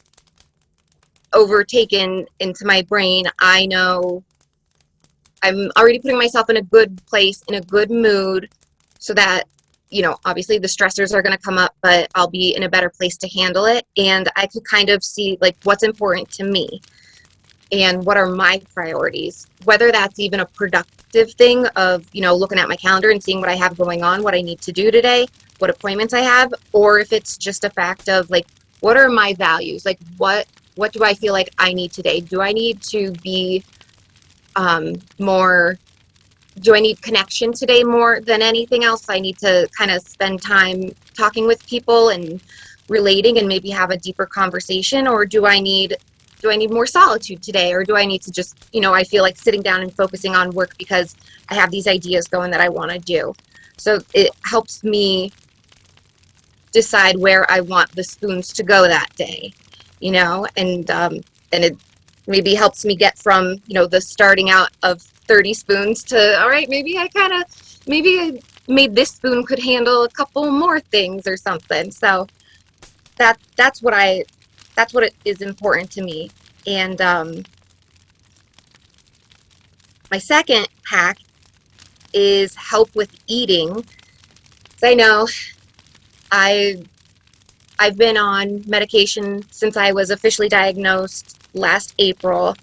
overtaken into my brain. I know I'm already putting myself in a good place, in a good mood, so that, obviously the stressors are going to come up, but I'll be in a better place to handle it. And I could kind of see, like, what's important to me and what are my priorities, whether that's even a productive thing of, looking at my calendar and seeing what I have going on, what I need to do today, what appointments I have, or if it's just a fact of, like, what are my values? Like, what do I feel like I need today? Do I need to be do I need connection today more than anything else? I need to kind of spend time talking with people and relating and maybe have a deeper conversation, or do I need more solitude today, or do I need to just, I feel like sitting down and focusing on work because I have these ideas going that I want to do. So it helps me decide where I want the spoons to go that day, and it maybe helps me get from, the starting out of 30 spoons to, all right, maybe I made this spoon could handle a couple more things or something. So that's what it is important to me. And my second hack is help with eating. So I know I've been on medication since I was officially diagnosed last April,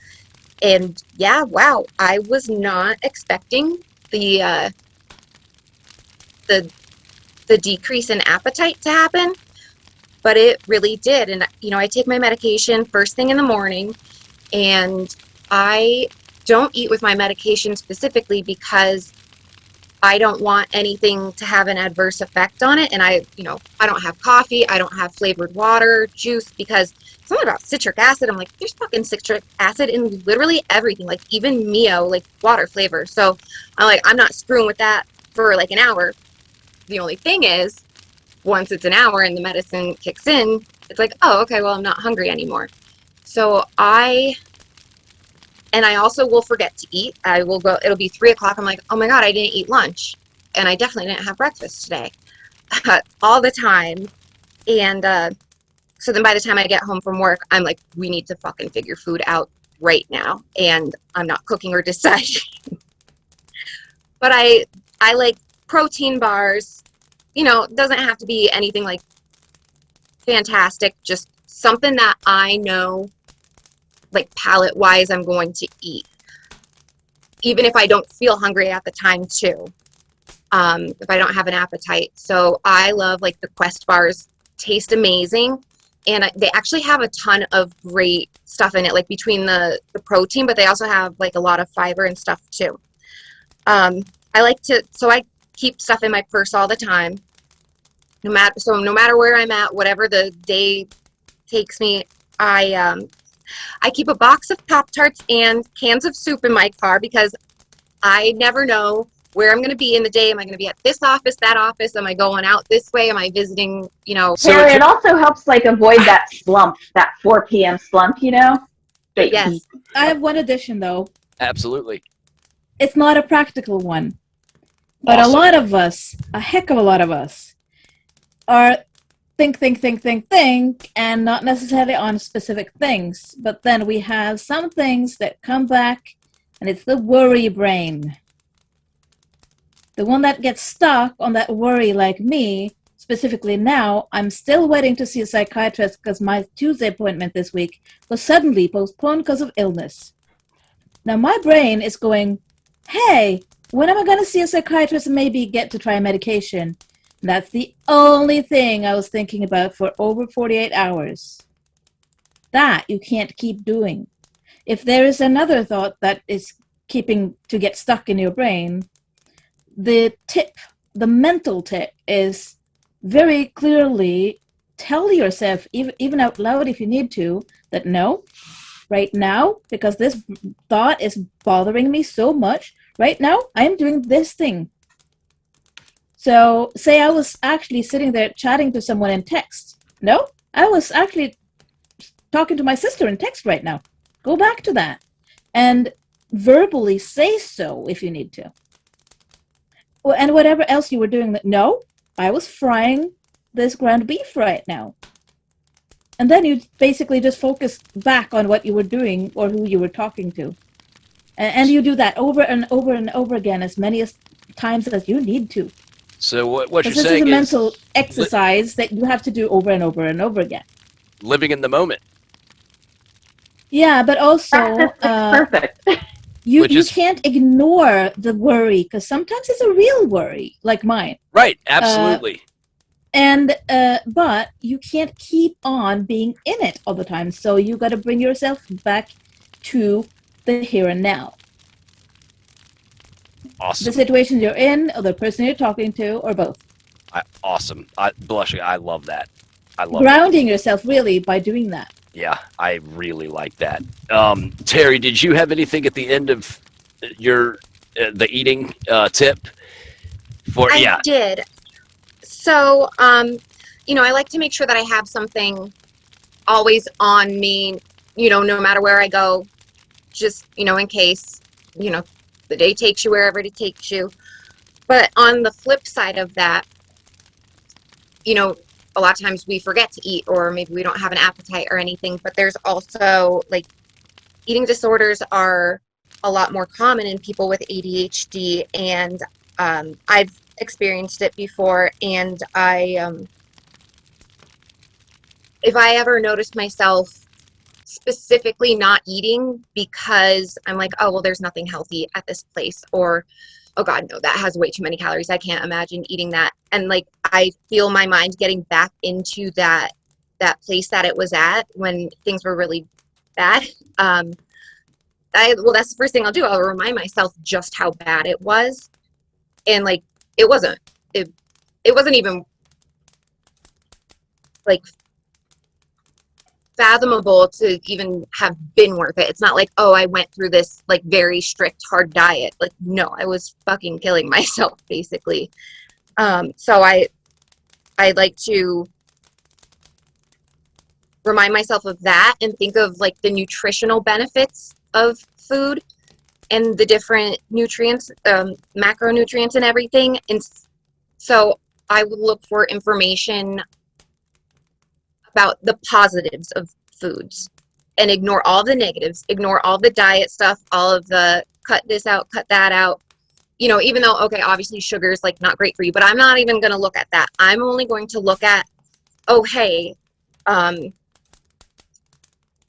and wow, I was not expecting the decrease in appetite to happen, but it really did. And I take my medication first thing in the morning, and I don't eat with my medication specifically because I don't want anything to have an adverse effect on it. And I don't have coffee, I don't have flavored water, juice, because something about citric acid, I'm like, there's fucking citric acid in literally everything, like even Mio, like water flavor. So I'm like, I'm not screwing with that for like an hour. The only thing is, once it's an hour and the medicine kicks in, it's like, oh, okay, well, I'm not hungry anymore. So I also will forget to eat. It'll be 3 o'clock. I'm like, oh my God, I didn't eat lunch. And I definitely didn't have breakfast today. All the time. And so then by the time I get home from work, I'm like, we need to fucking figure food out right now. And I'm not cooking or deciding. But I like protein bars. It doesn't have to be anything like fantastic. Just something that I know like palate wise I'm going to eat, even if I don't feel hungry at the time too, if I don't have an appetite. So I love like the Quest bars, taste amazing, and they actually have a ton of great stuff in it, like between the protein, but they also have like a lot of fiber and stuff too. I keep stuff in my purse all the time, no matter where I'm at, whatever the day takes me. I keep a box of Pop-Tarts and cans of soup in my car because I never know where I'm going to be in the day. Am I going to be at this office, that office? Am I going out this way? Am I visiting,
Terri, it also helps like avoid that slump, that 4 p.m. slump,
Yes.
I have one addition though.
Absolutely.
It's not a practical one, but
Awesome.
a lot of us, a heck of a lot of us, are think, and not necessarily on specific things. But then we have some things that come back, and it's the worry brain. The one that gets stuck on that worry, like me, specifically now, I'm still waiting to see a psychiatrist because my Tuesday appointment this week was suddenly postponed because of illness. Now my brain is going, hey, when am I going to see a psychiatrist and maybe get to try a medication? And that's the only thing I was thinking about for over 48 hours. That you can't keep doing. If there is another thought that is keeping to get stuck in your brain, the mental tip is very clearly tell yourself, even out loud if you need to, that no, right now, because this thought is bothering me so much, right now I am doing this thing. So say I was actually sitting there chatting to someone in text. No, I was actually talking to my sister in text right now. Go back to that and verbally say so if you need to. And whatever else you were doing, no, I was frying this ground beef right now. And then you basically just focus back on what you were doing or who you were talking to. And you do that over and over and over again as many times as you need to.
So what you're
This
saying
is a
is
mental exercise that you have to do over and over and over again.
living in the moment.
Yeah, but also
perfect.
You can't ignore the worry because sometimes it's a real worry, like mine.
Right, absolutely.
But you can't keep on being in it all the time. So you got to bring yourself back to the here and now.
Awesome.
The situation you're in, or the person you're talking to, or both.
Awesome. Blushing, I love that. I love
grounding yourself really by doing that.
Yeah, I really like that. Terri, did you have anything at the end of your the eating tip?
I did. So, I like to make sure that I have something always on me, no matter where I go, just, in case, the day takes you wherever it takes you. But on the flip side of that, a lot of times we forget to eat, or maybe we don't have an appetite or anything, but there's also like eating disorders are a lot more common in people with ADHD, and I've experienced it before, and if I ever noticed myself specifically not eating because I'm like, oh, well, there's nothing healthy at this place, or oh God, no, that has way too many calories. I can't imagine eating that. And like, I feel my mind getting back into that place that it was at when things were really bad. That's the first thing I'll do. I'll remind myself just how bad it was. And like, it wasn't even like fathomable to even have been worth it. It's not like, oh, I went through this like very strict hard diet. Like, no, I was fucking killing myself basically. So I like to remind myself of that and think of like the nutritional benefits of food and the different nutrients, macronutrients and everything. And so I would look for information about the positives of foods and ignore all the negatives, ignore all the diet stuff, all of the cut this out, cut that out. Even though, okay, obviously sugar is like not great for you, but I'm not even going to look at that. I'm only going to look at, oh, hey,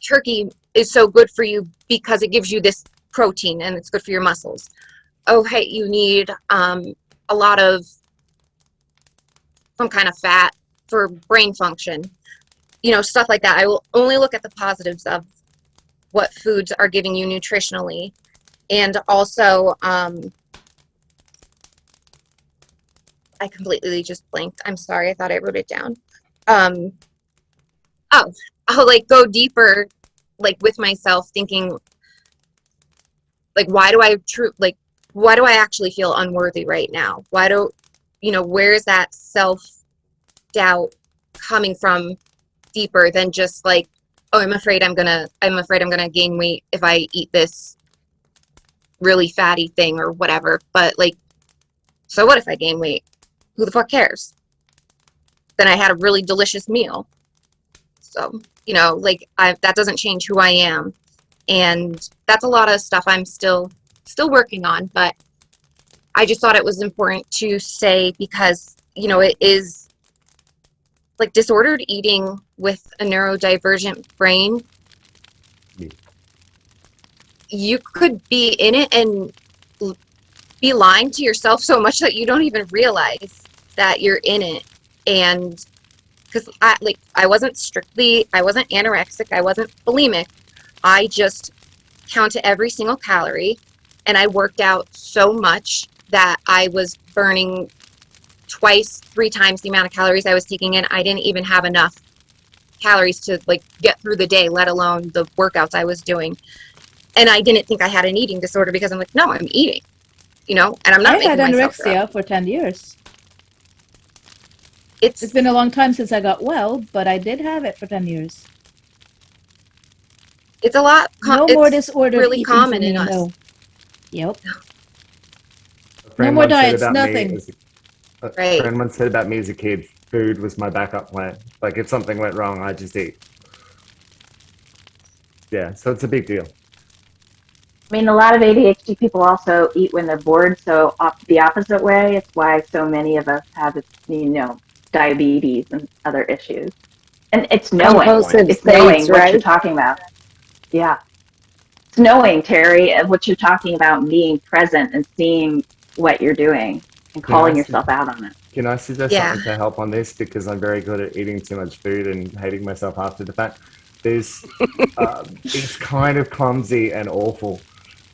turkey is so good for you because it gives you this protein and it's good for your muscles. Oh, hey, you need a lot of some kind of fat for brain function, stuff like that. I will only look at the positives of what foods are giving you nutritionally. And also, I completely just blanked. I'm sorry. I thought I wrote it down. I'll like go deeper, like with myself, thinking like, why do I actually feel unworthy right now? Where is that self-doubt coming from deeper than just like, oh, I'm afraid I'm gonna gain weight if I eat this really fatty thing or whatever. But like, so what if I gain weight? Who the fuck cares? Then I had a really delicious meal. So, that doesn't change who I am. And that's a lot of stuff I'm still working on, but I just thought it was important to say because, it is like disordered eating with a neurodivergent brain. You could be in it and be lying to yourself so much that you don't even realize that you're in it. And because I wasn't anorexic, I wasn't bulimic. I just counted every single calorie, and I worked out so much that I was burning 3 times the amount of calories I was taking in. I didn't even have enough calories to like get through the day, let alone the workouts I was doing. And I didn't think I had an eating disorder because I'm like, no, I'm eating, and I'm not making myself grow.
I had anorexia for 10 years. It's been a long time since I got well, but I did have it for 10 years.
It's a lot.
No more disordered
really
eating
common
for me,
in us.
no. Yep. No more diets, nothing.
A friend once said about me as a kid, food was my backup plan. Like if something went wrong, I just eat. Yeah, so it's a big deal.
I mean, a lot of ADHD people also eat when they're bored, so the opposite way. It's why so many of us have, diabetes and other issues. And it's knowing what you're talking about. Yeah. It's knowing, Terri, what you're talking about, and being present and seeing what you're doing and calling yourself out on it.
Can I suggest something to help on this? Because I'm very good at eating too much food and hating myself after the fact. It's kind of clumsy and awful.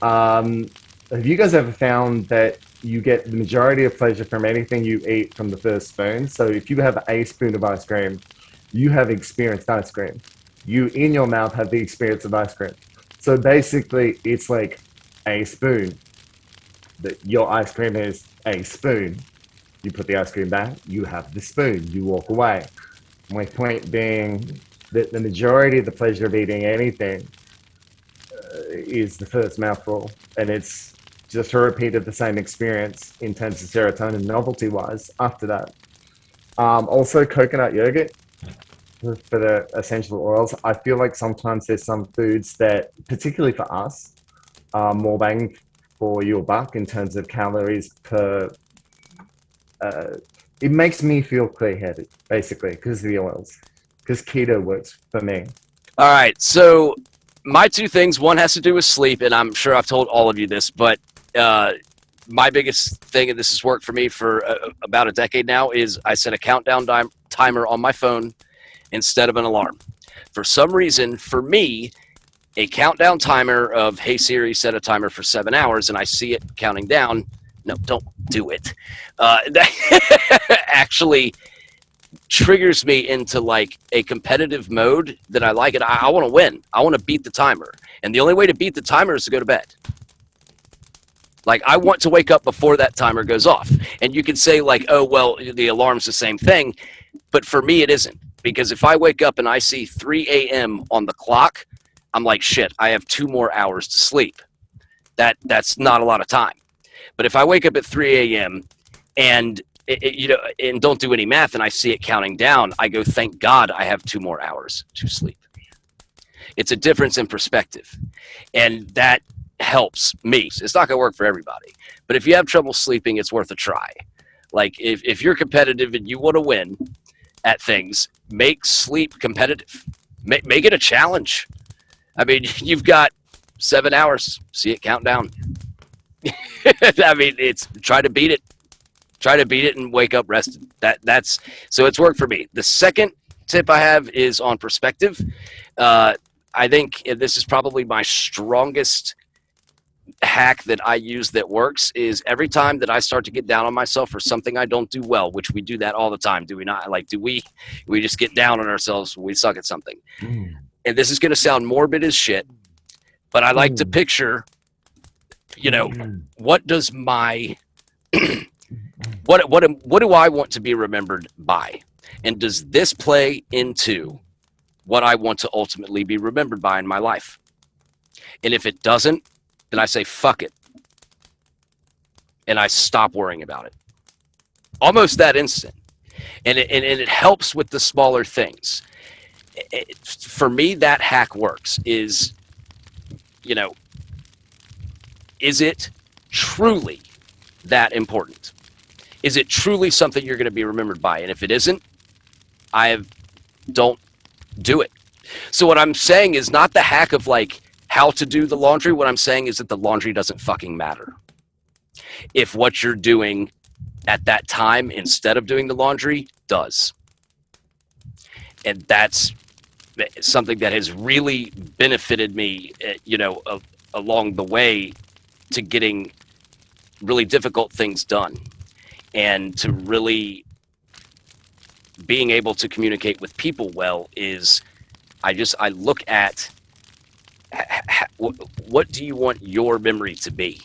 Have you guys ever found that you get the majority of pleasure from anything you eat from the first spoon? So if you have a spoon of ice cream, you have experienced ice cream. You in your mouth have the experience of ice cream. So basically it's like a spoon. Your ice cream is a spoon. You put the ice cream back, you have the spoon, you walk away. My point being that the majority of the pleasure of eating anything is the first mouthful, and it's just a repeat of the same experience in terms of serotonin novelty wise after that. Also coconut yogurt for the essential oils. I feel like sometimes there's some foods that, particularly for us, are more bang for your buck in terms of calories per. It makes me feel clear-headed, basically, because of the oils. Because keto works for me.
All right, so my 2 things, one has to do with sleep, and I'm sure I've told all of you this, but my biggest thing, and this has worked for me for about a decade now, is I set a countdown timer on my phone instead of an alarm. For some reason, for me, a countdown timer of, hey Siri, set a timer for 7 hours, and I see it counting down. No, don't do it. That actually triggers me into like a competitive mode that I like it. I want to win. I want to beat the timer. And the only way to beat the timer is to go to bed. Like I want to wake up before that timer goes off. And you could say like, oh, well, the alarm's the same thing. But for me, it isn't. Because if I wake up and I see 3 a.m. on the clock, I'm like, shit, I have 2 more hours to sleep. That's not a lot of time. But if I wake up at 3 a.m. and and don't do any math, and I see it counting down, I go, thank God I have 2 more hours to sleep. It's a difference in perspective, and that helps me. It's not going to work for everybody, but if you have trouble sleeping, it's worth a try. Like if you're competitive and you want to win at things, make sleep competitive. Make it a challenge. I mean, you've got 7 hours. See it count down. I mean, it's try to beat it. Try to beat it and wake up rested. That's so it's worked for me. The second tip I have is on perspective. I think this is probably my strongest hack that I use that works is every time that I start to get down on myself for something I don't do well, which we do that all the time. Do we not? Like, do we just get down on ourselves when we suck at something? And this is going to sound morbid as shit, but I like to picture, you know, what does my, what do I want to be remembered by? And does this play into what I want to ultimately be remembered by in my life? And if it doesn't, then I say, fuck it. And I stop worrying about it. Almost that instant. And it helps with the smaller things. For me, that hack works is, you know, is it truly that important? Is it truly something you're going to be remembered by? And if it isn't, don't do it. So what I'm saying is not the hack of like how to do the laundry. What I'm saying is that the laundry doesn't fucking matter. If what you're doing at that time instead of doing the laundry does. And that's something that has really benefited me, you know, along the way to getting really difficult things done and to really being able to communicate with people well is I look at what do you want your memory to be?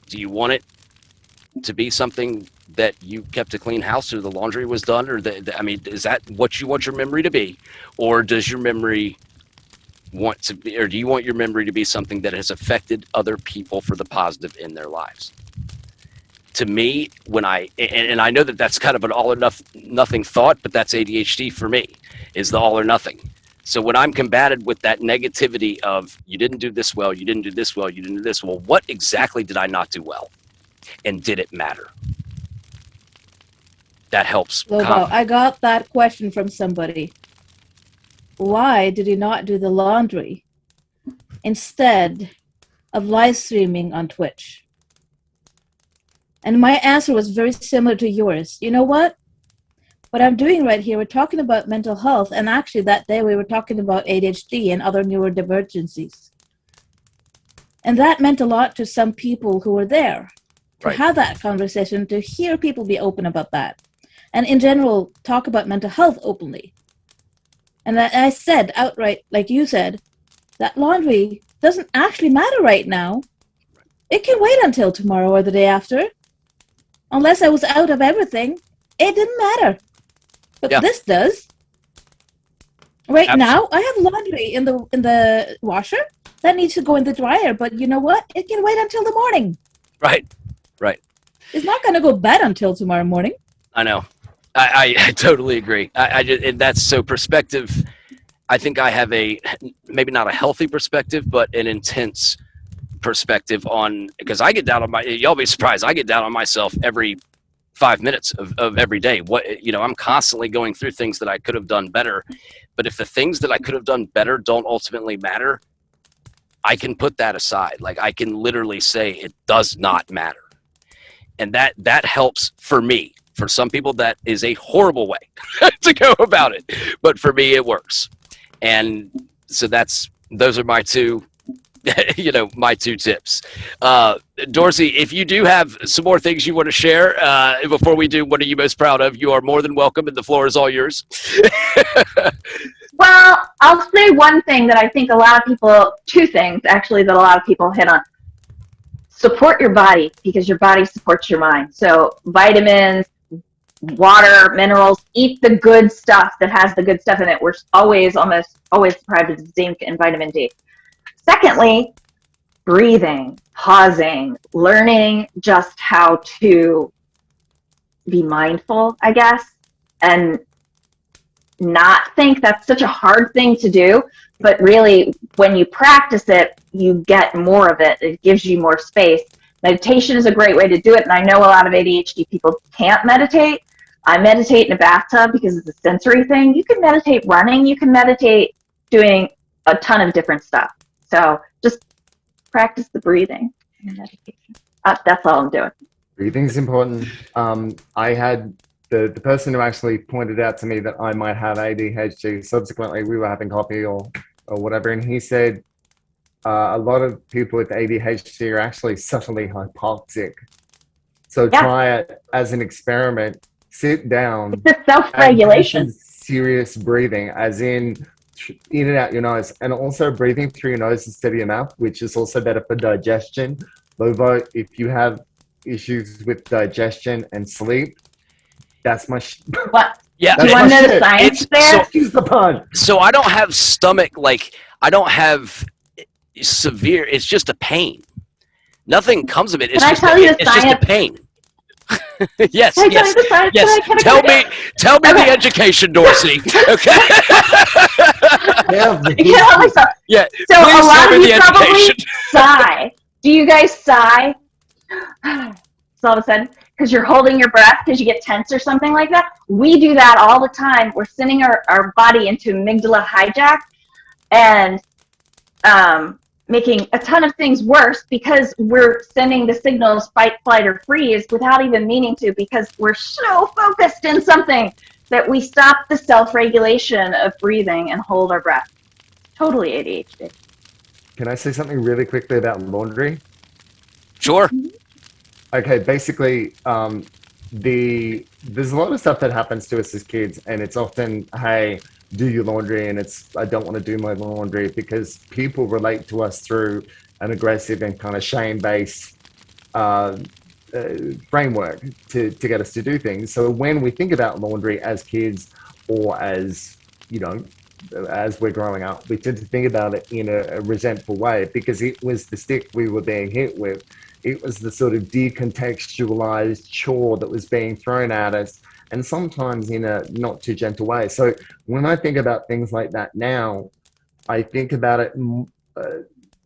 Do you want it to be something that you kept a clean house or the laundry was done? Or I mean, is that what you want your memory to be? Or does your memory want to be, or do you want your memory to be something that has affected other people for the positive in their lives? To me, when I know that that's kind of an all or nothing thought, but that's ADHD for me, is the all or nothing. So when I'm combated with that negativity of you didn't do this well, you didn't do this well, you didn't do this well, what exactly did I not do well? And did it matter? That helps.
Lobo, I got that question from somebody. Why did you not do the laundry instead of live streaming on Twitch? And my answer was very similar to yours. You know what? What I'm doing right here, we're talking about mental health, and actually that day we were talking about ADHD and other neurodivergencies. And that meant a lot to some people who were there to have that conversation, to hear people be open about that. And in general, talk about mental health openly. And I said outright, like you said, that laundry doesn't actually matter right now. It can wait until tomorrow or the day after. Unless I was out of everything, it didn't matter. But this does. Right now, I have laundry in the washer that needs to go in the dryer. But you know what? It can wait until the morning.
Right.
It's not going to go bad until tomorrow morning.
I know. I totally agree. And that's so perspective. I think I have maybe not a healthy perspective, but an intense perspective on, because I get down on y'all be surprised, I get down on myself every 5 minutes of every day. I'm constantly going through things that I could have done better. But if the things that I could have done better don't ultimately matter, I can put that aside. Like I can literally say it does not matter. And that helps for me. For some people, that is a horrible way to go about it. But for me, it works. And so those are my two, my two tips. Dorsey, if you do have some more things you want to share before we do, what are you most proud of? You are more than welcome, and the floor is all yours.
Well, I'll say one thing that I think two things actually that a lot of people hit on. Support your body, because your body supports your mind. So vitamins, water, minerals, eat the good stuff that has the good stuff in it. We're almost always deprived of zinc and vitamin D. Secondly, breathing, pausing, learning just how to be mindful, I guess, and not think. That's such a hard thing to do, but really when you practice it, you get more of it. It gives you more space. Meditation is a great way to do it, and I know a lot of ADHD people can't meditate. I meditate in a bathtub because it's a sensory thing. You can meditate running. You can meditate doing a ton of different stuff. So just practice the breathing and meditation. That's all I'm doing.
Breathing's important. I had the person who actually pointed out to me that I might have ADHD. Subsequently, we were having coffee or whatever, and he said a lot of people with ADHD are actually subtly hypoxic. So try it as an experiment. Sit down.
It's a self-regulation.
Serious breathing, as in and out your nose, and also breathing through your nose instead of your mouth, which is also better for digestion. Lovo, if you have issues with digestion and sleep, that's my
what?
Yeah,
do you want to know the science there?
Excuse the pun.
So I don't have stomach, like, I don't have severe, it's just a pain. Nothing comes of it. It's just a pain. Yes, yes, yes. Tell me the education, Dorsey. Okay. Yeah.
So a lot of you probably sigh. Do you guys sigh? So all of a sudden, because you're holding your breath because you get tense or something like that. We do that all the time. We're sending our body into amygdala hijack and making a ton of things worse because we're sending the signals fight, flight, or freeze without even meaning to, because we're so focused in something that we stop the self-regulation of breathing and hold our breath. Totally ADHD.
Can I say something really quickly about laundry?
Sure.
Okay, basically, there's a lot of stuff that happens to us as kids, and it's often, hey, do your laundry, and it's, I don't want to do my laundry, because people relate to us through an aggressive and kind of shame-based framework to get us to do things. So when we think about laundry as kids, or as, you know, as we're growing up, we tend to think about it in a resentful way, because it was the stick we were being hit with. It was the sort of decontextualized chore that was being thrown at us, and sometimes in a not too gentle way. So when I think about things like that now, I think about it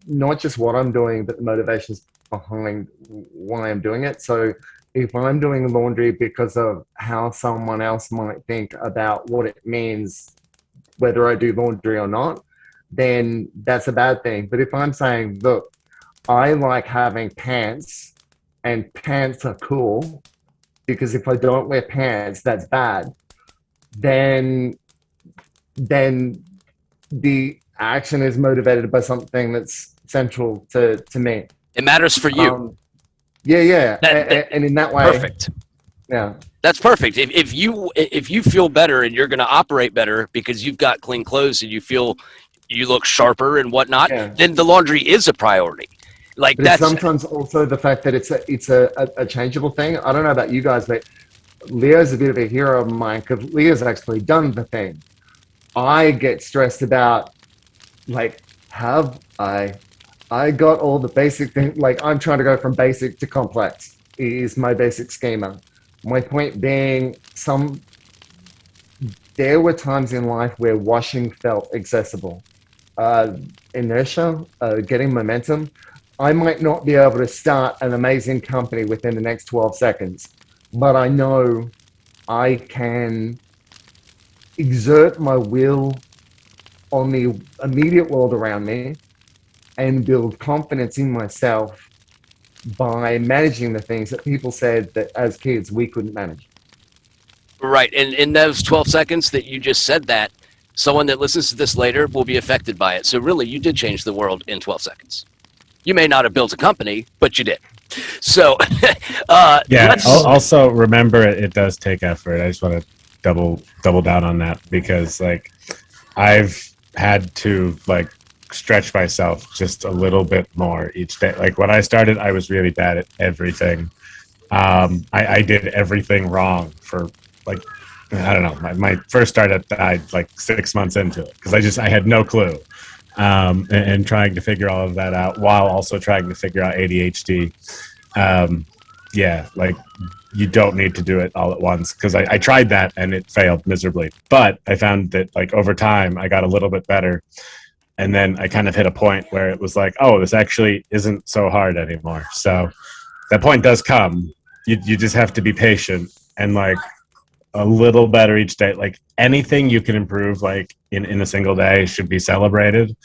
not just what I'm doing, but the motivations behind why I'm doing it. So if I'm doing laundry because of how someone else might think about what it means, whether I do laundry or not, then that's a bad thing. But if I'm saying, look, I like having pants, and pants are cool, because if I don't wear pants, that's bad, then the action is motivated by something that's central to me.
It matters for you.
Yeah. And in that way,
perfect.
Yeah.
That's perfect. If you feel better and you're going to operate better because you've got clean clothes and you feel you look sharper and whatnot, then the laundry is a priority. Like,
but that's sometimes also the fact that it's a changeable thing. I don't know about you guys, but Leo's a bit of a hero of mine, because Leo's actually done the thing. I get stressed about, like, have I got all the basic things? Like, I'm trying to go from basic to complex is my basic schema. My point being, there were times in life where washing felt accessible. Inertia, getting momentum. I might not be able to start an amazing company within the next 12 seconds, but I know I can exert my will on the immediate world around me and build confidence in myself by managing the things that people said that as kids we couldn't manage.
Right. And in those 12 seconds that you just said that, someone that listens to this later will be affected by it. So really, you did change the world in 12 seconds. You may not have built a company, but you did. So,
yeah. Also, remember, it does take effort. I just want to double down on that, because, like, I've had to, like, stretch myself just a little bit more each day. Like, when I started, I was really bad at everything. I did everything wrong for, like, I don't know. My first startup died like 6 months into it, because I had no clue. And trying to figure all of that out while also trying to figure out ADHD. Yeah, like, you don't need to do it all at once, because I tried that and it failed miserably. But I found that, like, over time I got a little bit better, and then I kind of hit a point where it was like, oh, this actually isn't so hard anymore. So that point does come. You just have to be patient and, like, a little better each day. Like, anything you can improve, like, in a single day should be celebrated.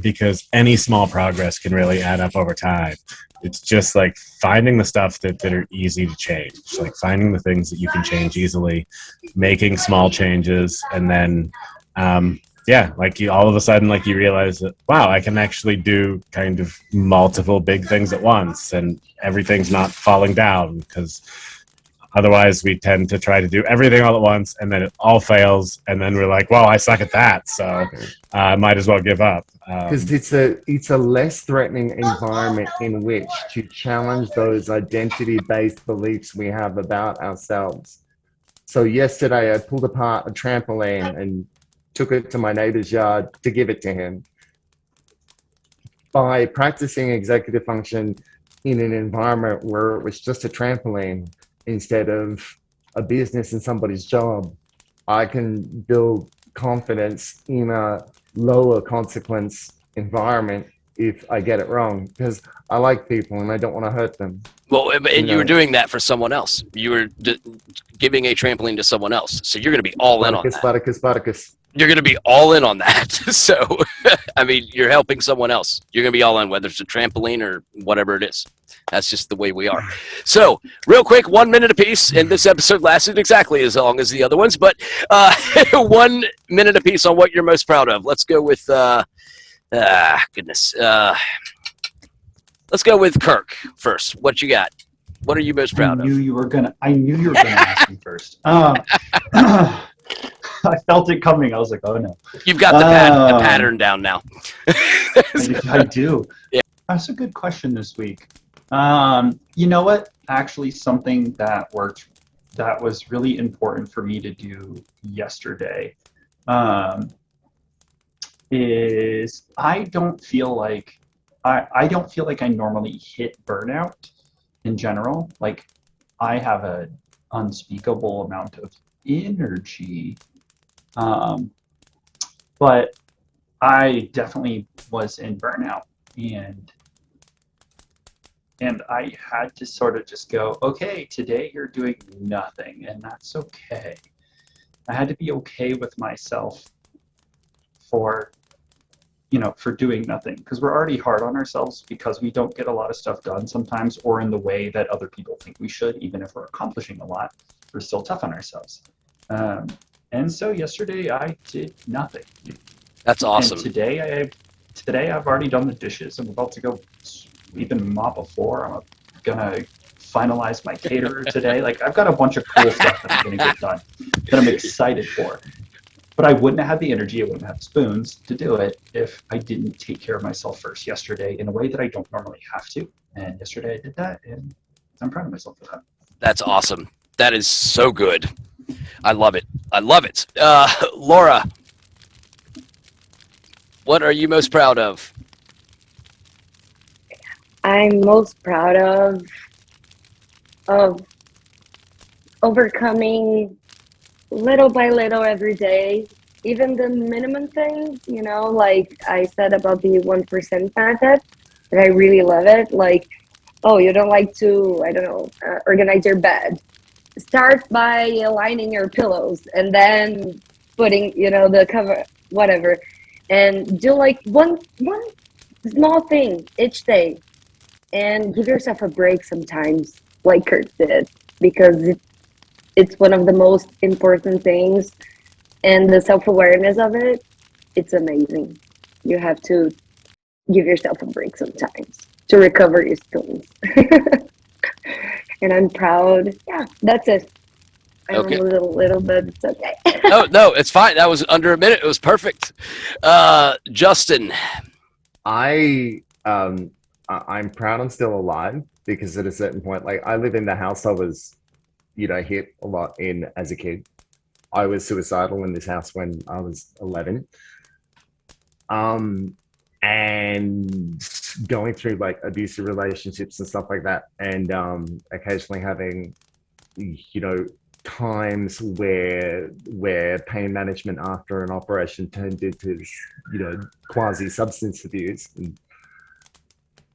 because any small progress can really add up over time. It's just like finding the stuff that are easy to change, like finding the things that you can change easily, making small changes, and then like you all of a sudden, like you realize that, wow, I can actually do kind of multiple big things at once, and everything's not falling down, because otherwise we tend to try to do everything all at once, and then it all fails, and then we're like, well, I suck at that, so I might as well give up.
Because it's a less threatening environment in which to challenge those identity-based beliefs we have about ourselves. So yesterday I pulled apart a trampoline and took it to my neighbor's yard to give it to him. By practicing executive function in an environment where it was just a trampoline instead of a business and somebody's job, I can build confidence in a lower consequence environment if I get it wrong, because I like people and I don't want to hurt them.
Well, and you were doing that for someone else. You were giving a trampoline to someone else, so you're going to be all in on that.
Spartacus.
You're going to be all in on that. So, I mean, you're helping someone else. You're going to be all in, whether it's a trampoline or whatever it is. That's just the way we are. So, real quick, 1 minute apiece, and this episode lasted exactly as long as the other ones, but 1 minute apiece on what you're most proud of. Let's go with, let's go with Kirk first. What you got? What are you most proud of?
I knew you were gonna ask me first. I felt it coming. I was like, oh no.
You've got the pattern down now.
I do.
Yeah.
That's a good question this week. You know what? Actually, something that was really important for me to do yesterday is I don't feel like I normally hit burnout in general. Like, I have an unspeakable amount of energy, but I definitely was in burnout, and I had to sort of just go, okay, today you're doing nothing, and that's okay. I had to be okay with myself for doing nothing, because we're already hard on ourselves because we don't get a lot of stuff done sometimes, or in the way that other people think we should. Even if we're accomplishing a lot, we're still tough on ourselves. And so yesterday I did nothing.
That's awesome.
And today I've already done the dishes. I'm about to go sweep and mop a floor. I'm gonna finalize my caterer today. Like, I've got a bunch of cool stuff that I'm gonna get done that I'm excited for. But I wouldn't have had the energy, I wouldn't have the spoons to do it if I didn't take care of myself first yesterday in a way that I don't normally have to. And yesterday I did that, and I'm proud of myself for that.
That's awesome. That is so good. I love it. I love it. Laura, what are you most proud of?
I'm most proud of overcoming little by little every day, even the minimum things, like I said about the 1% method, that I really love it. Like, oh, you don't like to, organize your bed. Start by aligning your pillows and then putting, the cover, whatever. And do like one small thing each day. And give yourself a break sometimes, like Kirk did, because it's one of the most important things, and the self-awareness of it, it's amazing. You have to give yourself a break sometimes to recover your stones. And I'm proud. Yeah, that's it. I'm a little bit, it's okay.
No, it's fine. That was under a minute. It was perfect. Justin.
I'm proud I'm still alive, because at a certain point, like, I live in the house I was hit a lot in as a kid. I was suicidal in this house when I was 11. And going through like abusive relationships and stuff like that. And occasionally having, times where pain management after an operation turned into, quasi substance abuse. And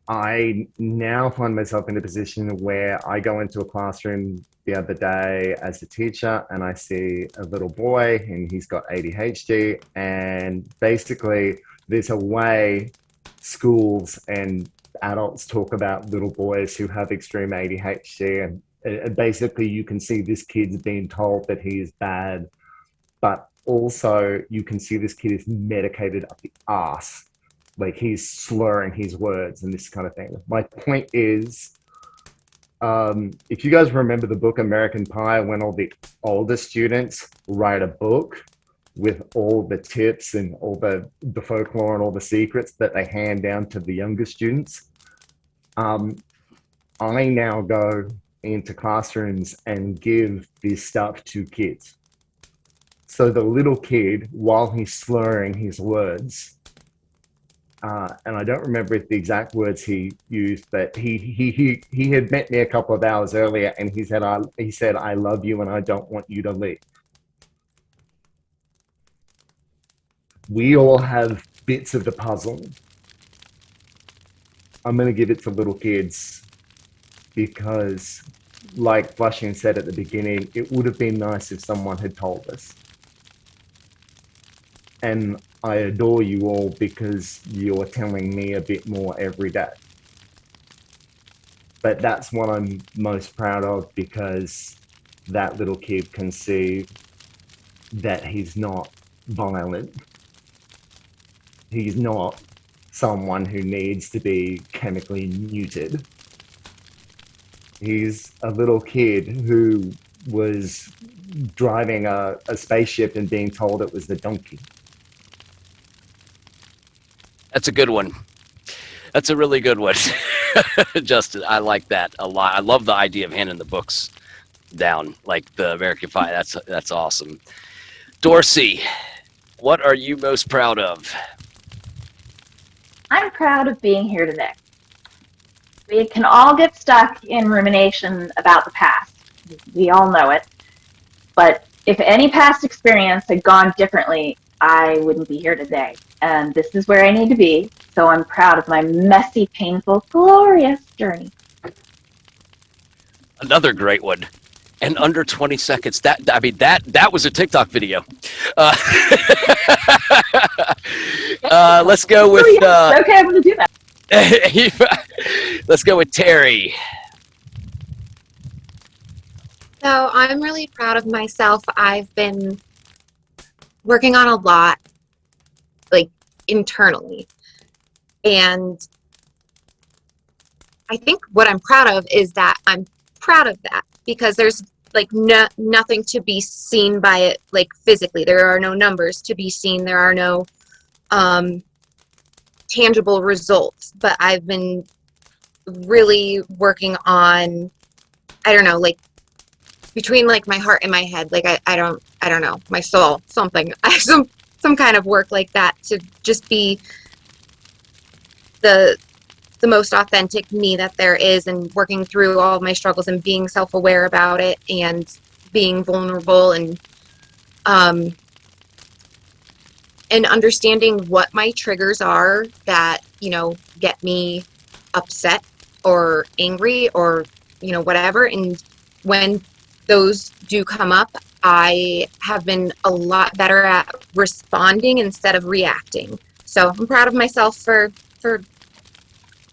I now find myself in a position where I go into a classroom the other day as a teacher, and I see a little boy, and he's got ADHD, and basically there's a way schools and adults talk about little boys who have extreme ADHD, and basically you can see this kid's being told that he is bad, but also you can see this kid is medicated up the arse, like he's slurring his words and this kind of thing. My point is, if you guys remember the book American Pie, when all the older students write a book with all the tips and all the folklore and all the secrets that they hand down to the younger students, I now go into classrooms and give this stuff to kids. So the little kid, while he's slurring his words, and I don't remember the exact words he used, but he had met me a couple of hours earlier, and he said, "I love you, and I don't want you to leave." We all have bits of the puzzle. I'm going to give it to little kids because, like Flushing said at the beginning, it would have been nice if someone had told us. And I adore you all because you're telling me a bit more every day. But that's what I'm most proud of, because that little kid can see that he's not violent. He's not someone who needs to be chemically neutered. He's a little kid who was driving a spaceship and being told it was the donkey.
That's a good one. That's a really good one. Justin, I like that a lot. I love the idea of handing the books down, like the American Pie. That's awesome. Dorsey, what are you most proud of?
I'm proud of being here today. We can all get stuck in rumination about the past. We all know it. But if any past experience had gone differently, I wouldn't be here today. And this is where I need to be. So I'm proud of my messy, painful, glorious journey.
Another great one. And under 20 seconds. That was a TikTok video. Let's go with.
Okay, I'm going to do that.
Let's go with Terri.
So I'm really proud of myself. I've been working on a lot, like internally. And I think what I'm proud of is that I'm proud of that, because there's like nothing to be seen by it, like physically. There are no numbers to be seen. There are no tangible results. But I've been really working on, I don't know, like between like my heart and my head, like I don't know, my soul, something, some kind of work like that, to just be the most authentic me that there is, and working through all of my struggles and being self-aware about it and being vulnerable, and understanding what my triggers are that, you know, get me upset or angry or, you know, whatever. And when those do come up, I have been a lot better at responding instead of reacting. So I'm proud of myself for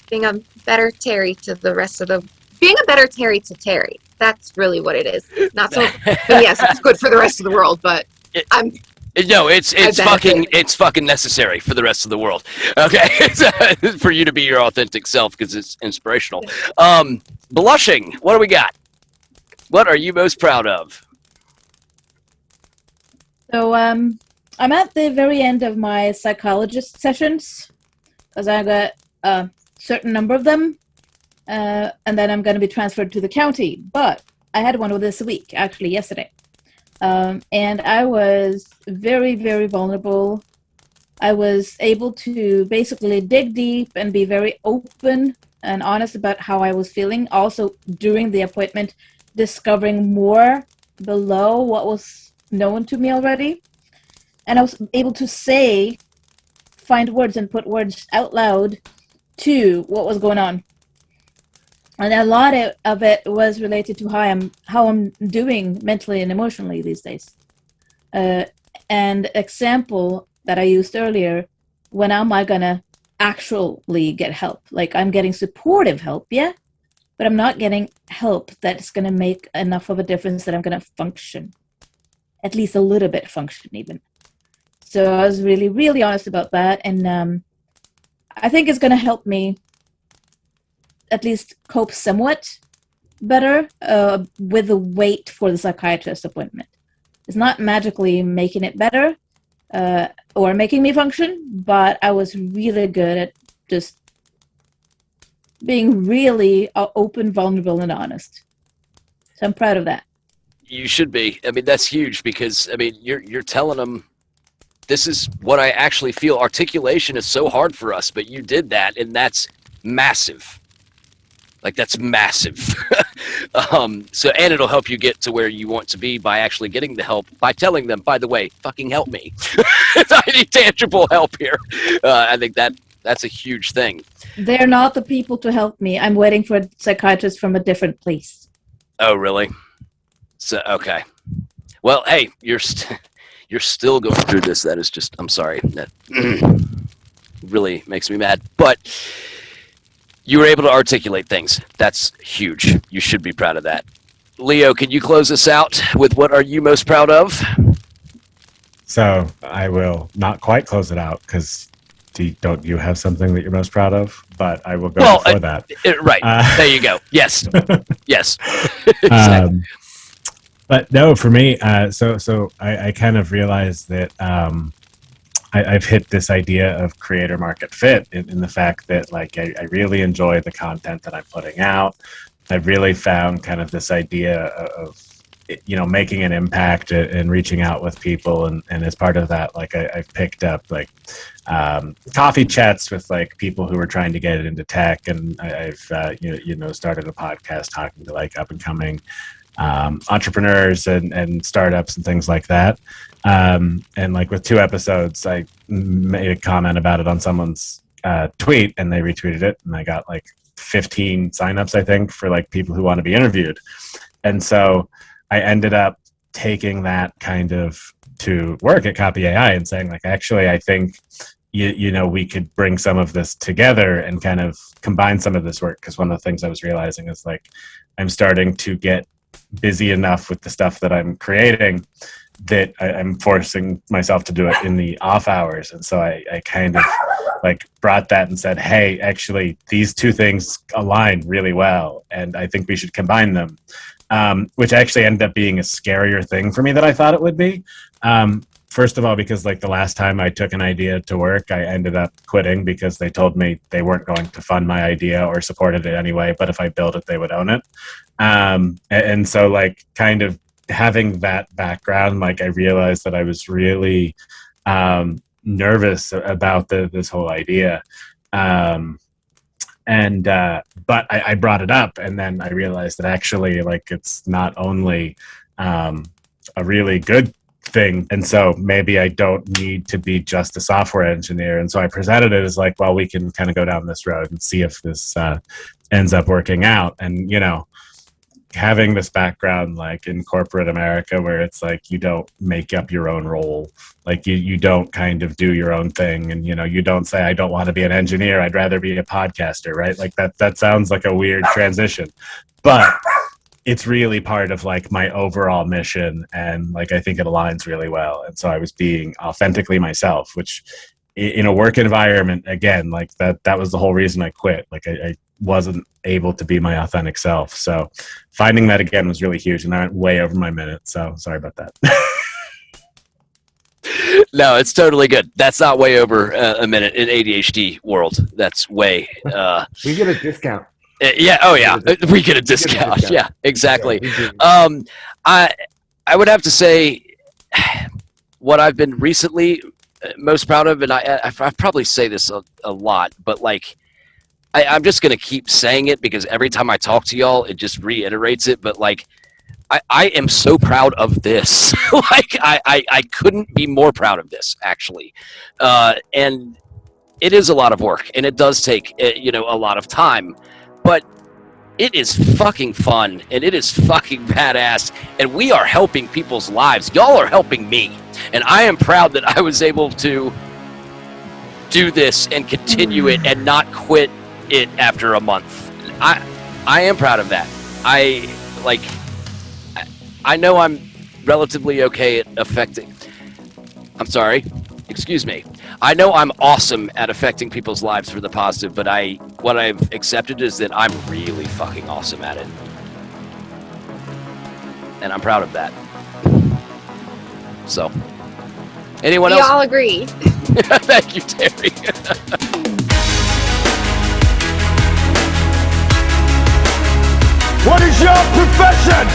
being a better Terri to the rest of being a better Terri to Terri. That's really what it is. Not so, yes, it's good for the rest of the world, but it's fucking necessary for the rest of the world. Okay. For you to be your authentic self, because it's inspirational. Blushing, what do we got? What are you most proud of?
So I'm at the very end of my psychologist sessions, because I got a certain number of them, and then I'm going to be transferred to the county. But I had one this week, actually yesterday, and I was very, very vulnerable. I was able to basically dig deep and be very open and honest about how I was feeling. Also, during the appointment, discovering more below what was known to me already. And I was able to find words and put words out loud to what was going on. And a lot of it was related to how I'm doing mentally and emotionally these days. An example that I used earlier when am I gonna actually get help? Like, I'm getting supportive help, yeah, but I'm not getting help that's gonna make enough of a difference that I'm gonna function, at least a little bit function even. So I was really, really honest about that, and I think it's gonna help me at least cope somewhat better with the wait for the psychiatrist appointment. It's not magically making it better or making me function, but I was really good at just being really open, vulnerable, and honest. So I'm proud of that.
You should be. I mean, that's huge because, I mean, you're telling them this is what I actually feel. Articulation is so hard for us, but you did that, and that's massive. Like, that's massive. So, and it'll help you get to where you want to be by actually getting the help, by telling them, by the way, fucking help me. I need tangible help here. I think that's a huge thing.
They're not the people to help me. I'm waiting for a psychiatrist from a different place.
Oh, really? So, okay. Well, hey, you're still going through this. That is just, I'm sorry. That really makes me mad. But you were able to articulate things. That's huge. You should be proud of that. Leo, can you close us out with what are you most proud of?
So I will not quite close it out because don't you have something that you're most proud of? But I will go before that.
Right. There you go. Yes. Yes. Exactly.
But no, for me, so I kind of realized that I've hit this idea of creator market fit in the fact that, like, I really enjoy the content that I'm putting out. I've really found kind of this idea of, you know, making an impact and reaching out with people. And as part of that, like, I've picked up, like, coffee chats with, like, people who are trying to get into tech. And I've started a podcast talking to, like, up and coming entrepreneurs and startups and things like that. And like with 2 episodes, I made a comment about it on someone's tweet, and they retweeted it, and I got like 15 signups, I think, for like people who want to be interviewed. And so I ended up taking that kind of to work at Copy AI and saying, like, actually, I think you know, we could bring some of this together and kind of combine some of this work. Because one of the things I was realizing is, like, I'm starting to get busy enough with the stuff that I'm creating that I'm forcing myself to do it in the off hours. And so I kind of like brought that and said, hey, actually, these 2 things align really well, and I think we should combine them, which actually ended up being a scarier thing for me than I thought it would be. First of all, because, like, the last time I took an idea to work, I ended up quitting because they told me they weren't going to fund my idea or supported it anyway, but if I built it, they would own it. And so, like, kind of having that background, like, I realized that I was really nervous about this whole idea. But I brought it up, and then I realized that actually, like, it's not only a really good thing, and so maybe I don't need to be just a software engineer. And so I presented it as like, well, we can kind of go down this road and see if this ends up working out. And, you know, having this background, like, in corporate America, where it's like you don't make up your own role, like you don't kind of do your own thing, and, you know, you don't say, I don't want to be an engineer, I'd rather be a podcaster, right? Like that sounds like a weird transition, but it's really part of, like, my overall mission, and, like, I think it aligns really well. And so I was being authentically myself, which in a work environment, again, like that was the whole reason I quit. Like, I wasn't able to be my authentic self. So finding that again was really huge, and I went way over my minute. So sorry about that.
No, it's totally good. That's not way over a minute in ADHD world. That's way.
We get a discount.
Yeah. Oh, yeah. We get a discount. Yeah, exactly. I would have to say what I've been recently most proud of, and I probably say this a lot, but, like, I'm just going to keep saying it because every time I talk to y'all, it just reiterates it. But, like, I am so proud of this. Like, I couldn't be more proud of this, actually. And it is a lot of work, and it does take, you know, a lot of time. But it is fucking fun, and it is fucking badass, and we are helping people's lives. Y'all are helping me, and I am proud that I was able to do this and continue it and not quit it after a month. I am proud of that. I know I'm relatively okay at affecting. I'm sorry. Excuse me. I know I'm awesome at affecting people's lives for the positive, but what I've accepted is that I'm really fucking awesome at it. And I'm proud of that. So, anyone else?
We all agree.
Thank you, Terry.
What is your profession?